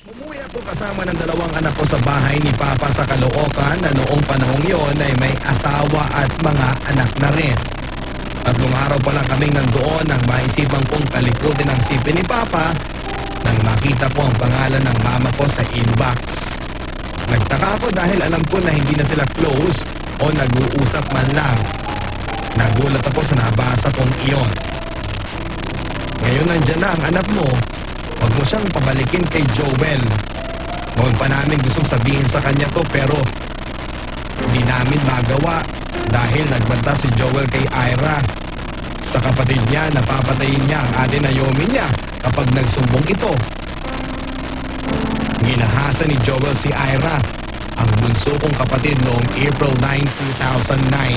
Umuwi ako kasama ng 2 anak ko sa bahay ni Papa sa Caloocan na noong panahong yon ay may asawa at mga anak na rin. 3 araw pa lang kaming nandoon nang maisipan kong kalikutin ang sipin ni Papa nang makita ko ang pangalan ng mama ko sa inbox. Nagtaka ako dahil alam ko na hindi na sila close o nag-uusap man lang. Nagulat ako sa nabasa kong iyon. Ngayon nandyan na ang anak mo, huwag mo siyang pabalikin kay Joel. Noon pa namin gustong sabihin sa kanya to pero hindi namin magawa dahil nagbanta si Joel kay Ira. Sa kapatid niya, napapatayin niya ang ate Naomi niya kapag nagsumbong ito. Ginahasa ni Joel si Ira, ang bunso kong kapatid, noong April 9, 2009.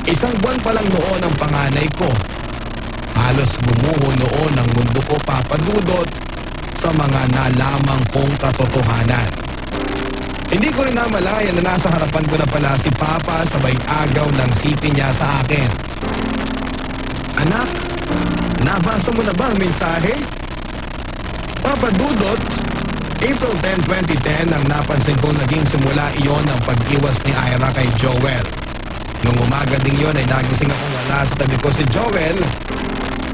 1 buwan pa lang noon ang panganay ko. Halos gumuho noon ang mundo ko, Papa Dudut, sa mga nalaman kong katotohanan. Hindi ko rin namalayan na nasa harapan ko na pala si Papa sabay agaw ng sipi niya sa akin. Anak, nabasa mo na ba ang mensahe? Papa Dudut, April 10, 2010 nang napansin kong naging simula iyon ang pag-iwas ni Ira kay Joel. Nung umaga ding yun ay nagising akong wala sa tabi ko si Joel.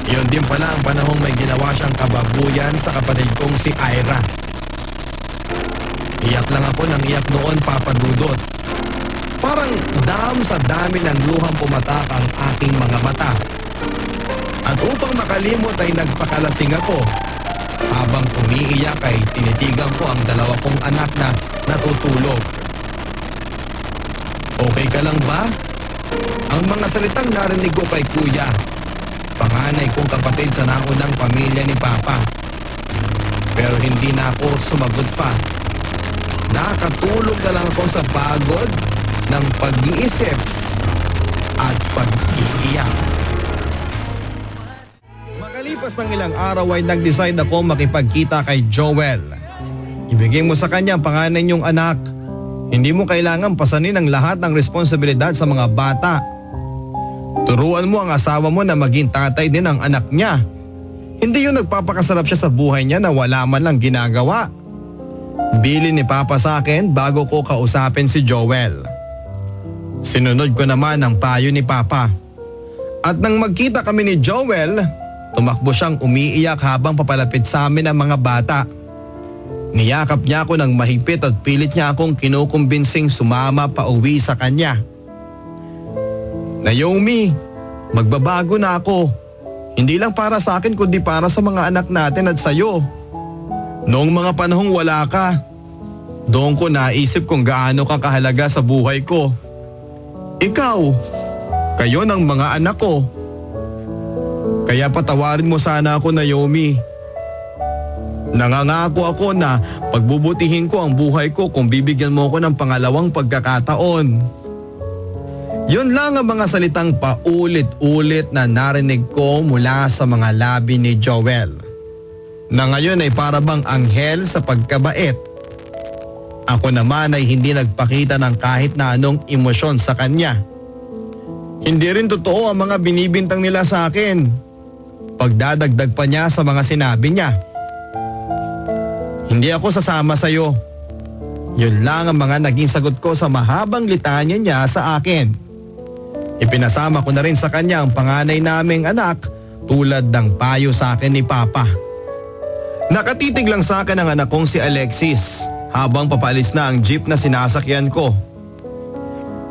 Yun din pala ang panahong may ginawa siyang kababuyan sa kapatid kong si Ira. Iyak lang ako ng iyak noon, Papa Dudut. Parang dam sa dami ng luhang pumatak ang aking mga mata. At upang makalimot ay nagpakalasing ako. Habang umiiyak ay tinitigan ko ang dalawa kong anak na natutulog. Okay ka lang ba? Ang mga salitang narinig ko kay Kuya, panganay kong kapatid sa naunang pamilya ni Papa. Pero hindi na ako sumagot pa. Nakatulog na lang ako sa pagod ng pag-iisip at pag-iiyak. Makalipas ng ilang araw ay nag-decide ako makipagkita kay Joel. Ibigay mo sa kanya ang panganay niyong anak. Hindi mo kailangan pasanin ang lahat ng responsibilidad sa mga bata. Turuan mo ang asawa mo na maging tatay din ng anak niya. Hindi yun nagpapakasarap siya sa buhay niya na wala man lang ginagawa. Bili ni Papa sa akin bago ko kausapin si Joel. Sinunod ko naman ang payo ni Papa. At nang magkita kami ni Joel, tumakbo siyang umiiyak habang papalapit sa amin ang mga bata. Niyakap niya ako ng mahigpit at pilit niya akong kinukumbinsing sumama pa uwi sa kanya. Naomi, magbabago na ako. Hindi lang para sa akin kundi para sa mga anak natin at sayo. Noong mga panahong wala ka, doon ko naisip kung gaano ka kahalaga sa buhay ko. Ikaw, kayo ng mga anak ko. Kaya patawarin mo sana ako, Naomi. Nangangako ako na pagbubutihin ko ang buhay ko kung bibigyan mo ako ng pangalawang pagkakataon. Yun lang ang mga salitang paulit-ulit na narinig ko mula sa mga labi ni Joel. Na ngayon ay para bang anghel sa pagkabait. Ako naman ay hindi nagpakita ng kahit na anong emosyon sa kanya. Hindi rin totoo ang mga binibintang nila sa akin. Pagdadagdag pa niya sa mga sinabi niya. Hindi ako sasama sa iyo. Yun lang ang mga naging sagot ko sa mahabang litanya niya sa akin. Ipinasama ko na rin sa kanya ang panganay naming anak tulad ng payo sa akin ni Papa. Nakatitig lang sa akin ang anak kong si Alexis habang papaalis na ang jeep na sinasakyan ko.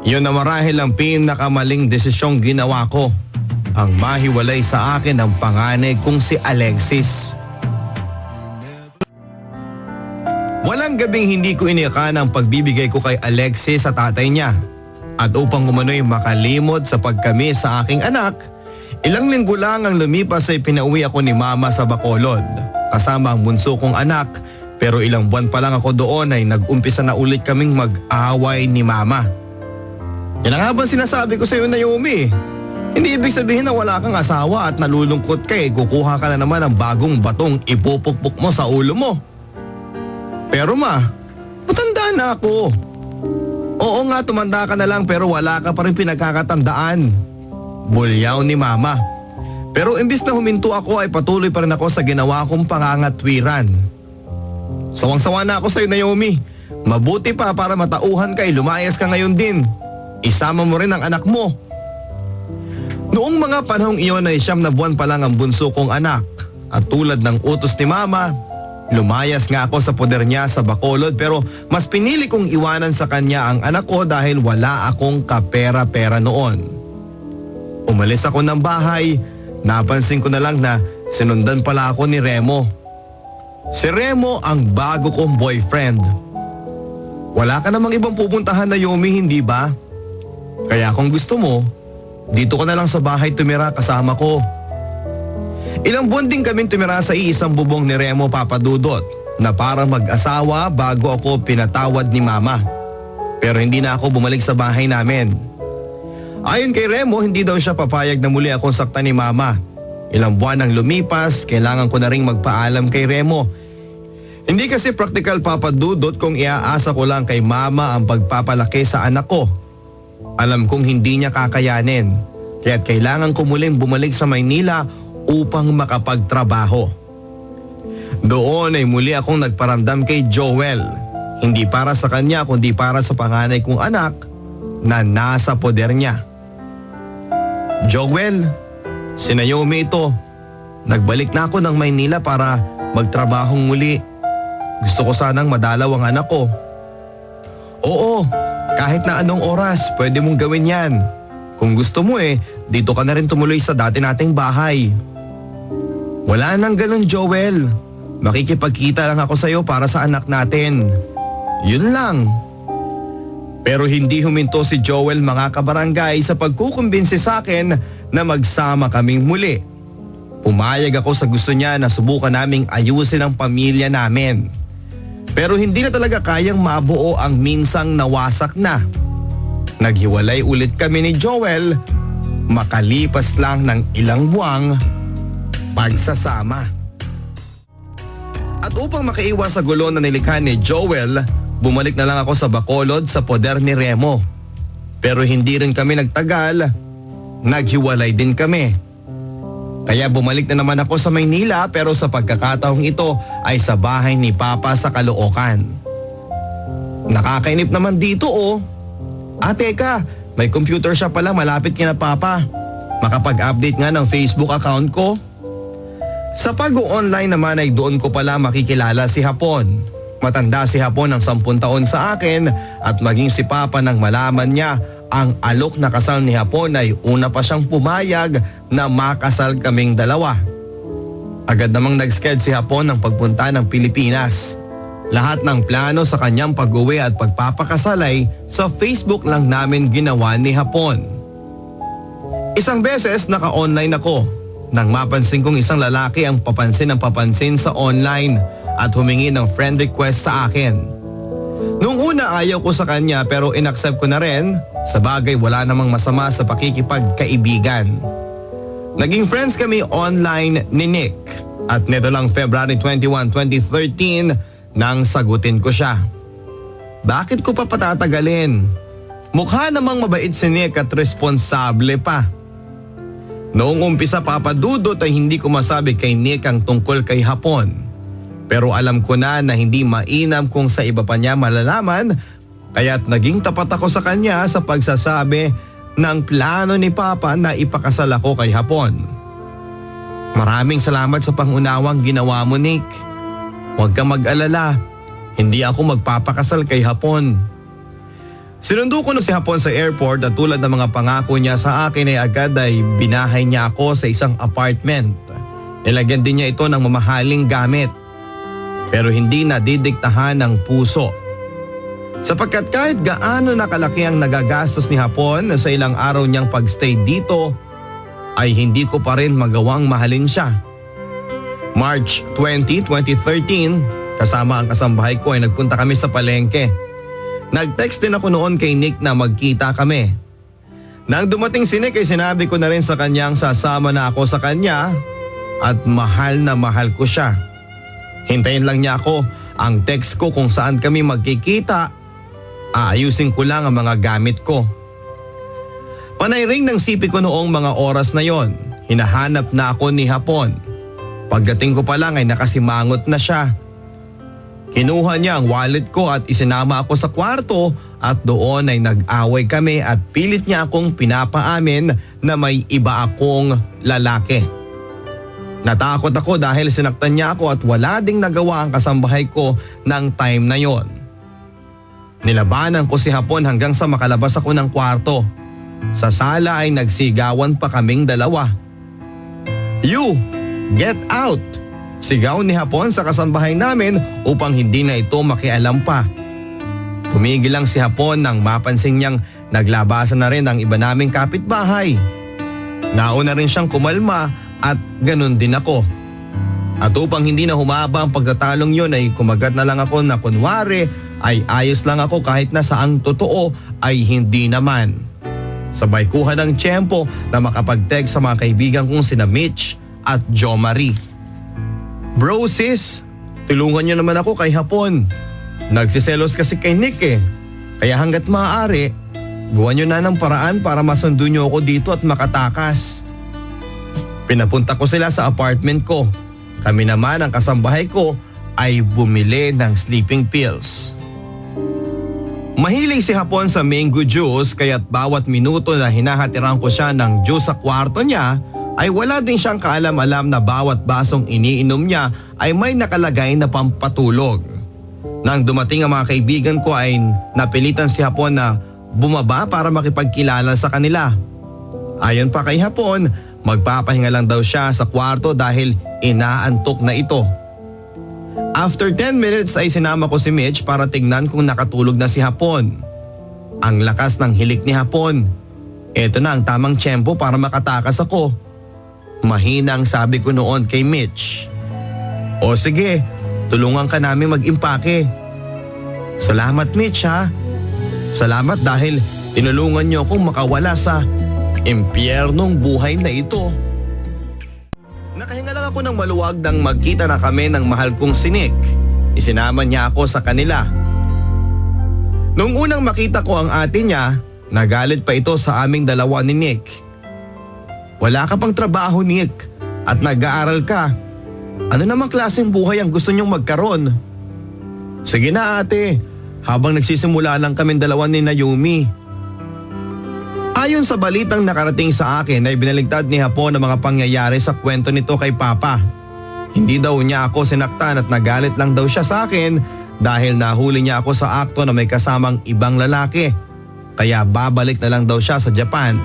Yun na marahil ang pinakamaling desisyong ginawa ko. Ang mahiwalay sa akin ang panganay kong si Alexis. Walang gabing hindi ko iniyakan ang pagbibigay ko kay Alexis sa tatay niya. At upang umano'y makalimot sa pagkami sa aking anak, ilang linggo lang ang lumipas ay pinauwi ako ni Mama sa Bacolod. Kasama ang bunso kong anak, pero ilang buwan pa lang ako doon ay nag-umpisa na ulit kaming mag-away ni Mama. Yan nga ba sinasabi ko sa iyo, Naomi? Hindi ibig sabihin na wala kang asawa at nalulungkot ka kukuha ka na naman ng bagong batong ipupukpuk mo sa ulo mo. Pero ma, matanda na ako. Oo nga, tumanda ka na lang pero wala ka pa rin pinagkakatandaan. Bulyaw ni Mama. Pero imbis na huminto ako ay patuloy pa rin ako sa ginawa kong pangangatwiran. Sawang-sawa na ako sa iyo, Naomi. Mabuti pa para matauhan ka lumayas ka ngayon din. Isama mo rin ang anak mo. Noong mga panahong iyon ay 9 na buwan pa lang ang bunso kong anak. At tulad ng utos ni Mama, lumayas nga ako sa poder niya sa Bacolod pero mas pinili kong iwanan sa kanya ang anak ko dahil wala akong kapera-pera noon. Umalis ako ng bahay, napansin ko na lang na sinundan pala ako ni Remo. Si Remo ang bago kong boyfriend. Wala ka namang ibang pupuntahan na Naomi, hindi ba? Kaya kung gusto mo, dito ka na lang sa bahay tumira kasama ko. Ilang buwan din kaming tumira sa iisang bubong ni Remo, Papa Dudut, na parang mag-asawa bago ako pinatawad ni Mama. Pero hindi na ako bumalik sa bahay namin. Ayon kay Remo, hindi daw siya papayag na muli akong saktan ni Mama. Ilang buwan ang lumipas, kailangan ko na ring magpaalam kay Remo. Hindi kasi practical, Papa Dudut, kung iaasa ko lang kay mama ang pagpapalaki sa anak ko. Alam kong hindi niya kakayanin, kaya't kailangan ko muling bumalik sa Maynila upang makapagtrabaho. Doon ay muli akong nagparamdam kay Joel, hindi para sa kanya kundi para sa panganay kong anak na nasa poder niya. Joel, si Naomi ito. Nagbalik na ako ng Maynila para magtrabahong muli. Gusto ko sanang madalaw ang anak ko. Oo, kahit na anong oras pwede mong gawin yan. Kung gusto mo dito ka na rin tumuloy sa dati nating bahay. Wala nang ganun, Joel. Makikipagkita lang ako sa'yo para sa anak natin. Yun lang. Pero hindi huminto si Joel, mga kabarangay, sa pagkukumbinsi sa akin na magsama kaming muli. Pumayag ako sa gusto niya na subukan naming ayusin ang pamilya namin. Pero hindi na talaga kayang mabuo ang minsang nawasak na. Naghiwalay ulit kami ni Joel, makalipas lang ng ilang buwang pagsasama. At upang makaiwas sa gulo na nilikha ni Joel, bumalik na lang ako sa Bacolod sa poder ni Remo. Pero hindi rin kami nagtagal, naghiwalay din kami. Kaya bumalik na naman ako sa Maynila, pero sa pagkakataong ito ay sa bahay ni Papa sa Caloocan. Nakakainip naman dito Teka, may computer shop pala malapit kina Papa. Makapag-update nga ng Facebook account ko. Sa pag-online naman ay doon ko pala makikilala si Hapon. Matanda si Hapon ng 10 taon sa akin, at maging si Papa nang malaman niya ang alok na kasal ni Hapon ay una pa siyang pumayag na makasal kaming dalawa. Agad namang nag-schedule si Hapon ng pagpunta ng Pilipinas. Lahat ng plano sa kanyang pag-uwi at pagpapakasal ay sa Facebook lang namin ginawa ni Hapon. Isang beses naka-online ako nang mapansin kong isang lalaki ang papansin sa online at humingi ng friend request sa akin. Noong una ayaw ko sa kanya, pero inaccept ko na rin. Sa bagay, wala namang masama sa pakikipagkaibigan. Naging friends kami online ni Nick, at neto lang February 21, 2013 nang sagutin ko siya. Bakit ko pa patatagalin? Mukha namang mabait si Nick at responsable pa. Noong umpisa, Papa Dudut, ay hindi ko masabi kay Nick ang tungkol kay Hapon. Pero alam ko na hindi mainam kung sa iba pa niya malalaman, kaya't naging tapat ako sa kanya sa pagsasabi ng plano ni Papa na ipakasal ako kay Hapon. Maraming salamat sa pangunawang ginawa mo, Nick. Huwag kang mag-alala, hindi ako magpapakasal kay Hapon. Sinundo ko na si Hapon sa airport, at tulad ng mga pangako niya sa akin ay agad ay binahay niya ako sa isang apartment. Nilagyan din niya ito ng mamahaling gamit, pero hindi na didiktahan ng puso. Sapagkat kahit gaano nakalaki ang nagagastos ni Hapon sa ilang araw niyang pagstay dito, ay hindi ko pa rin magawang mahalin siya. March 20, 2013, kasama ang kasambahay ko ay nagpunta kami sa palengke. Nag-text din ako noon kay Nick na magkita kami. Nang dumating si Nick ay sinabi ko na rin sa kanyang sasama na ako sa kanya, at mahal na mahal ko siya. Hintayin lang niya ako. Ang text ko kung saan kami magkikita, aayusin ko lang ang mga gamit ko. Panay ring ng sipi ko noong mga oras na yon. Hinahanap na ako ni Hapon. Pagdating ko pa lang ay nakasimangot na siya. Kinuha niya ang wallet ko at isinama ako sa kwarto, at doon ay nag-away kami at pilit niya akong pinapaamin na may iba akong lalaki. Natakot ako dahil sinaktan niya ako at wala ding nagawa ang kasambahay ko ng time na yon. Nilabanan ko si Hapon hanggang sa makalabas ako ng kwarto. Sa sala ay nagsigawan pa kaming dalawa. "You, get out!" Sigaw ni Hapon sa kasambahay namin upang hindi na ito makialam pa. Tumigil lang si Hapon nang mapansin niyang naglabasan na rin ang iba naming kapitbahay. Nauna rin siyang kumalma at ganun din ako. At upang hindi na humaba ang pagtatalong yon ay kumagat na lang ako na kunwari ay ayos lang ako kahit na saang totoo ay hindi naman. Sabay kuha ng tiyempo na makapag-text sa mga kaibigan kong sina Mitch at Jo Marie. Bro sis, tulungan niyo naman ako kay Hapon. Nagsiselos kasi kay Nick Kaya hanggat maaari, gawan niyo na ng paraan para masundo niyo ako dito at makatakas. Pinapunta ko sila sa apartment ko. Kami naman ang kasambahay ko ay bumili ng sleeping pills. Mahilig si Hapon sa mango juice kaya't bawat minuto na hinahatiran ko siya ng juice sa kwarto niya ay wala din siyang kaalam-alam na bawat basong iniinom niya ay may nakalagay na pampatulog. Nang dumating ang mga kaibigan ko ay napilitan si Hapon na bumaba para makipagkilala sa kanila. Ayon pa kay Hapon, magpapahinga lang daw siya sa kwarto dahil inaantok na ito. After 10 minutes ay sinama ko si Mitch para tingnan kung nakatulog na si Hapon. Ang lakas ng hilik ni Hapon. Ito na ang tamang tiyempo para makatakas ako. Mahina ang sabi ko noon kay Mitch. O sige, tulungan ka namin mag-impake. Salamat Mitch ha. Salamat dahil tinulungan niyo akong makawala sa impyernong buhay na ito. Nakahinga lang ako ng maluwag nang magkita na kami ng mahal kong si Nick. Isinama niya ako sa kanila. Nung unang makita ko ang ate niya, nagalit pa ito sa aming dalawa ni Nick. Wala ka pang trabaho Nick at nag-aaral ka. Ano namang klaseng buhay ang gusto niyong magkaroon? Sige na ate, habang nagsisimula lang kami dalawa ni Naomi. Ayon sa balitang nakarating sa akin ay binaligtad ni Hapon ang mga pangyayari sa kwento nito kay Papa. Hindi daw niya ako sinaktan at nagalit lang daw siya sa akin dahil nahuli niya ako sa akto na may kasamang ibang lalaki. Kaya babalik na lang daw siya sa Japan.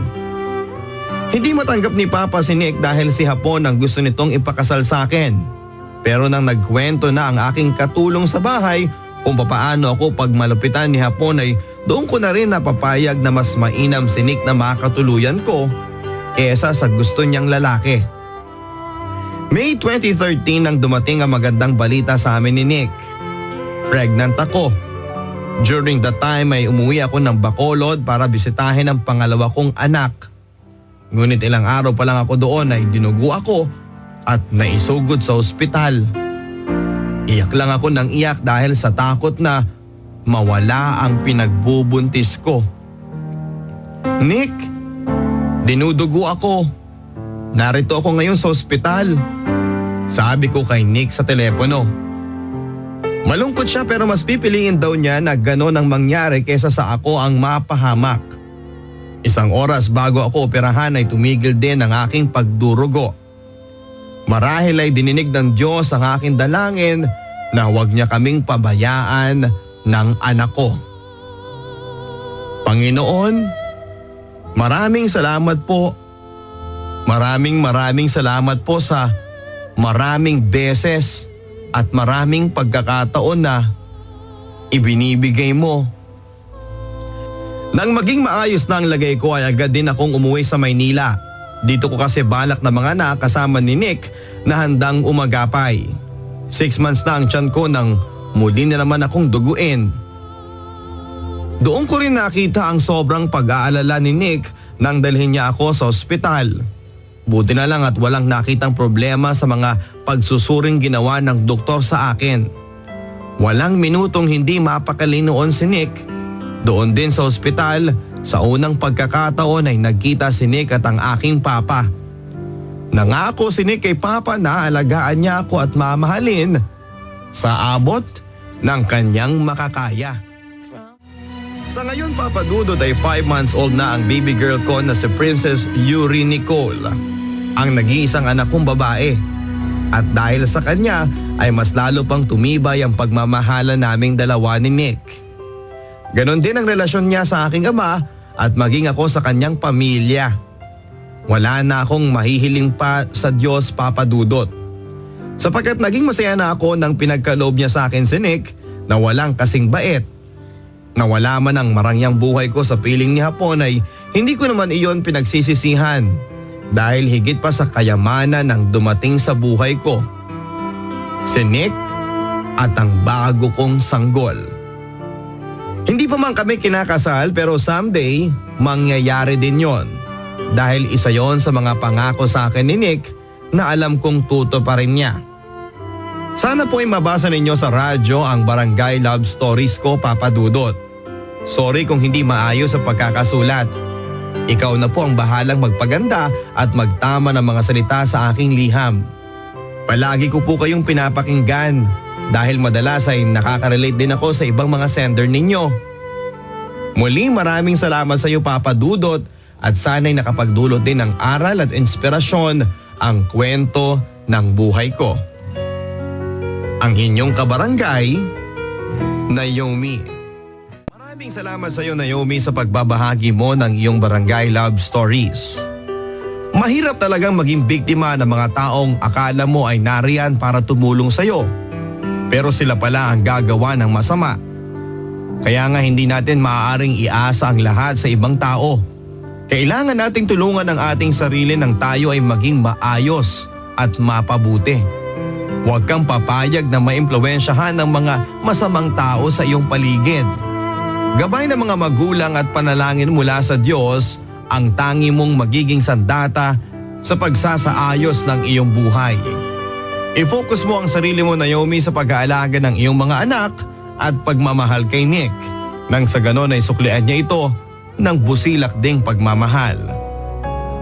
Hindi matanggap ni Papa si Nick dahil si Hapon ang gusto nitong ipakasal sa akin. Pero nang nagkwento na ang aking katulong sa bahay kung papaano ako pagmalupitan ni Hapon ay doon ko na rin napapayag na mas mainam si Nick na makatuluyan ko kesa sa gusto niyang lalaki. May 2013 nang dumating ang magandang balita sa amin ni Nick. Pregnant ako. During that time ay umuwi ako ng Bacolod para bisitahin ang pangalawa kong anak. Ngunit ilang araw pa lang ako doon ay dinugo ako at naisugod sa ospital. Iyak lang ako ng iyak dahil sa takot na mawala ang pinagbubuntis ko. Nick, dinudugo ako. Narito ako ngayon sa ospital. Sabi ko kay Nick sa telepono. Malungkot siya pero mas pipiliin daw niya na gano'n ang mangyari kaysa sa ako ang mapahamak. Isang oras bago ako operahan ay tumigil din ang aking pagdurugo. Marahil ay dininig ng Diyos ang aking dalangin na huwag niya kaming pabayaan ng anak ko. Panginoon, maraming salamat po. Maraming salamat po sa maraming beses at maraming pagkakataon na ibinibigay mo. Nang maging maayos na ang lagay ko ay agad din akong umuwi sa Maynila. Dito ko kasi balak na mga anak kasama ni Nick na handang umagapay. 6 months na ang tiyan ko nang muli na naman akong duguin. Doon ko rin nakita ang sobrang pag-aalala ni Nick nang dalhin niya ako sa ospital. Buti na lang at walang nakitang problema sa mga pagsusuring ginawa ng doktor sa akin. Walang minutong hindi mapakali noon si Nick. Doon din sa ospital, sa unang pagkakataon ay nagkita si Nick at ang aking papa. Nangako si Nick kay Papa na alagaan niya ako at mamahalin sa abot ng kanyang makakaya. Sa ngayon Papa Dudut ay 5 months old na ang baby girl ko na si Princess Yuri Nicole, ang nag-iisang anak kong babae. At dahil sa kanya ay mas lalo pang tumibay ang pagmamahala naming dalawa ni Nick. Ganon din ang relasyon niya sa aking ama at maging ako sa kanyang pamilya. Wala na akong mahihiling pa sa Diyos Papa Dudut. Sapagkat naging masaya na ako nang pinagkaloob niya sa akin si Nick na walang kasing bait. Nawala man ang marangyang buhay ko sa piling ni Hapon ay hindi ko naman iyon pinagsisisihan dahil higit pa sa kayamanan ng dumating sa buhay ko. Si Nick at ang bago kong sanggol. Hindi pa man kami kinakasal pero someday mangyayari din yon. Dahil isa yon sa mga pangako sa akin ni Nick na alam kong tuto pa rin niya. Sana po ay mabasa ninyo sa radyo ang Barangay Love Stories ko, Papa Dudut. Sorry kung hindi maayos ang pagkakasulat. Ikaw na po ang bahalang magpaganda at magtama ng mga salita sa aking liham. Palagi ko po kayong pinapakinggan dahil madalas ay nakaka-relate din ako sa ibang mga sender ninyo. Muli maraming salamat sa iyo, Papa Dudut, at sana'y nakapagdulot din ng aral at inspirasyon ang kwento ng buhay ko. Ang inyong kabarangay, Naomi. Maraming salamat sa iyo, Naomi, sa pagbabahagi mo ng iyong barangay love stories. Mahirap talagang maging biktima ng mga taong akala mo ay nariyan para tumulong sa iyo. Pero sila pala ang gagawa ng masama. Kaya nga hindi natin maaaring iasa ang lahat sa ibang tao. Kailangan nating tulungan ang ating sarili nang tayo ay maging maayos at mapabuti. Huwag kang papayag na maimpluwensyahan ng mga masamang tao sa iyong paligid. Gabay ng mga magulang at panalangin mula sa Diyos ang tangi mong magiging sandata sa pagsasaayos ng iyong buhay. I-focus mo ang sarili mo, Naomi, sa pag-aalaga ng iyong mga anak at pagmamahal kay Nick. Nang sa ganon ay suklian niya ito ng busilak ding pagmamahal.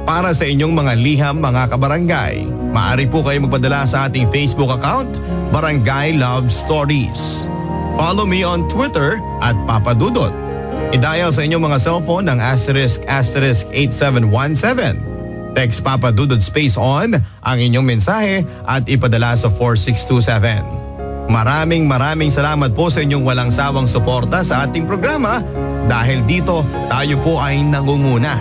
Para sa inyong mga liham, mga kabarangay, maaari po kayo magpadala sa ating Facebook account, Barangay Love Stories. Follow me on Twitter at Papa Dudut. I-dial sa inyong mga cellphone ng **8717. Text Papa Dudut space on ang inyong mensahe at ipadala sa 4627. Maraming salamat po sa inyong walang sawang suporta sa ating programa dahil dito tayo po ay nangunguna.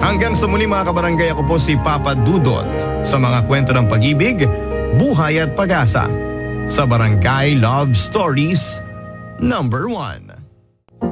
Hanggang sa muli, mga kabarangay, ako po si Papa Dudut sa mga kwento ng pag-ibig, buhay at pag-asa sa Barangay Love Stories #1.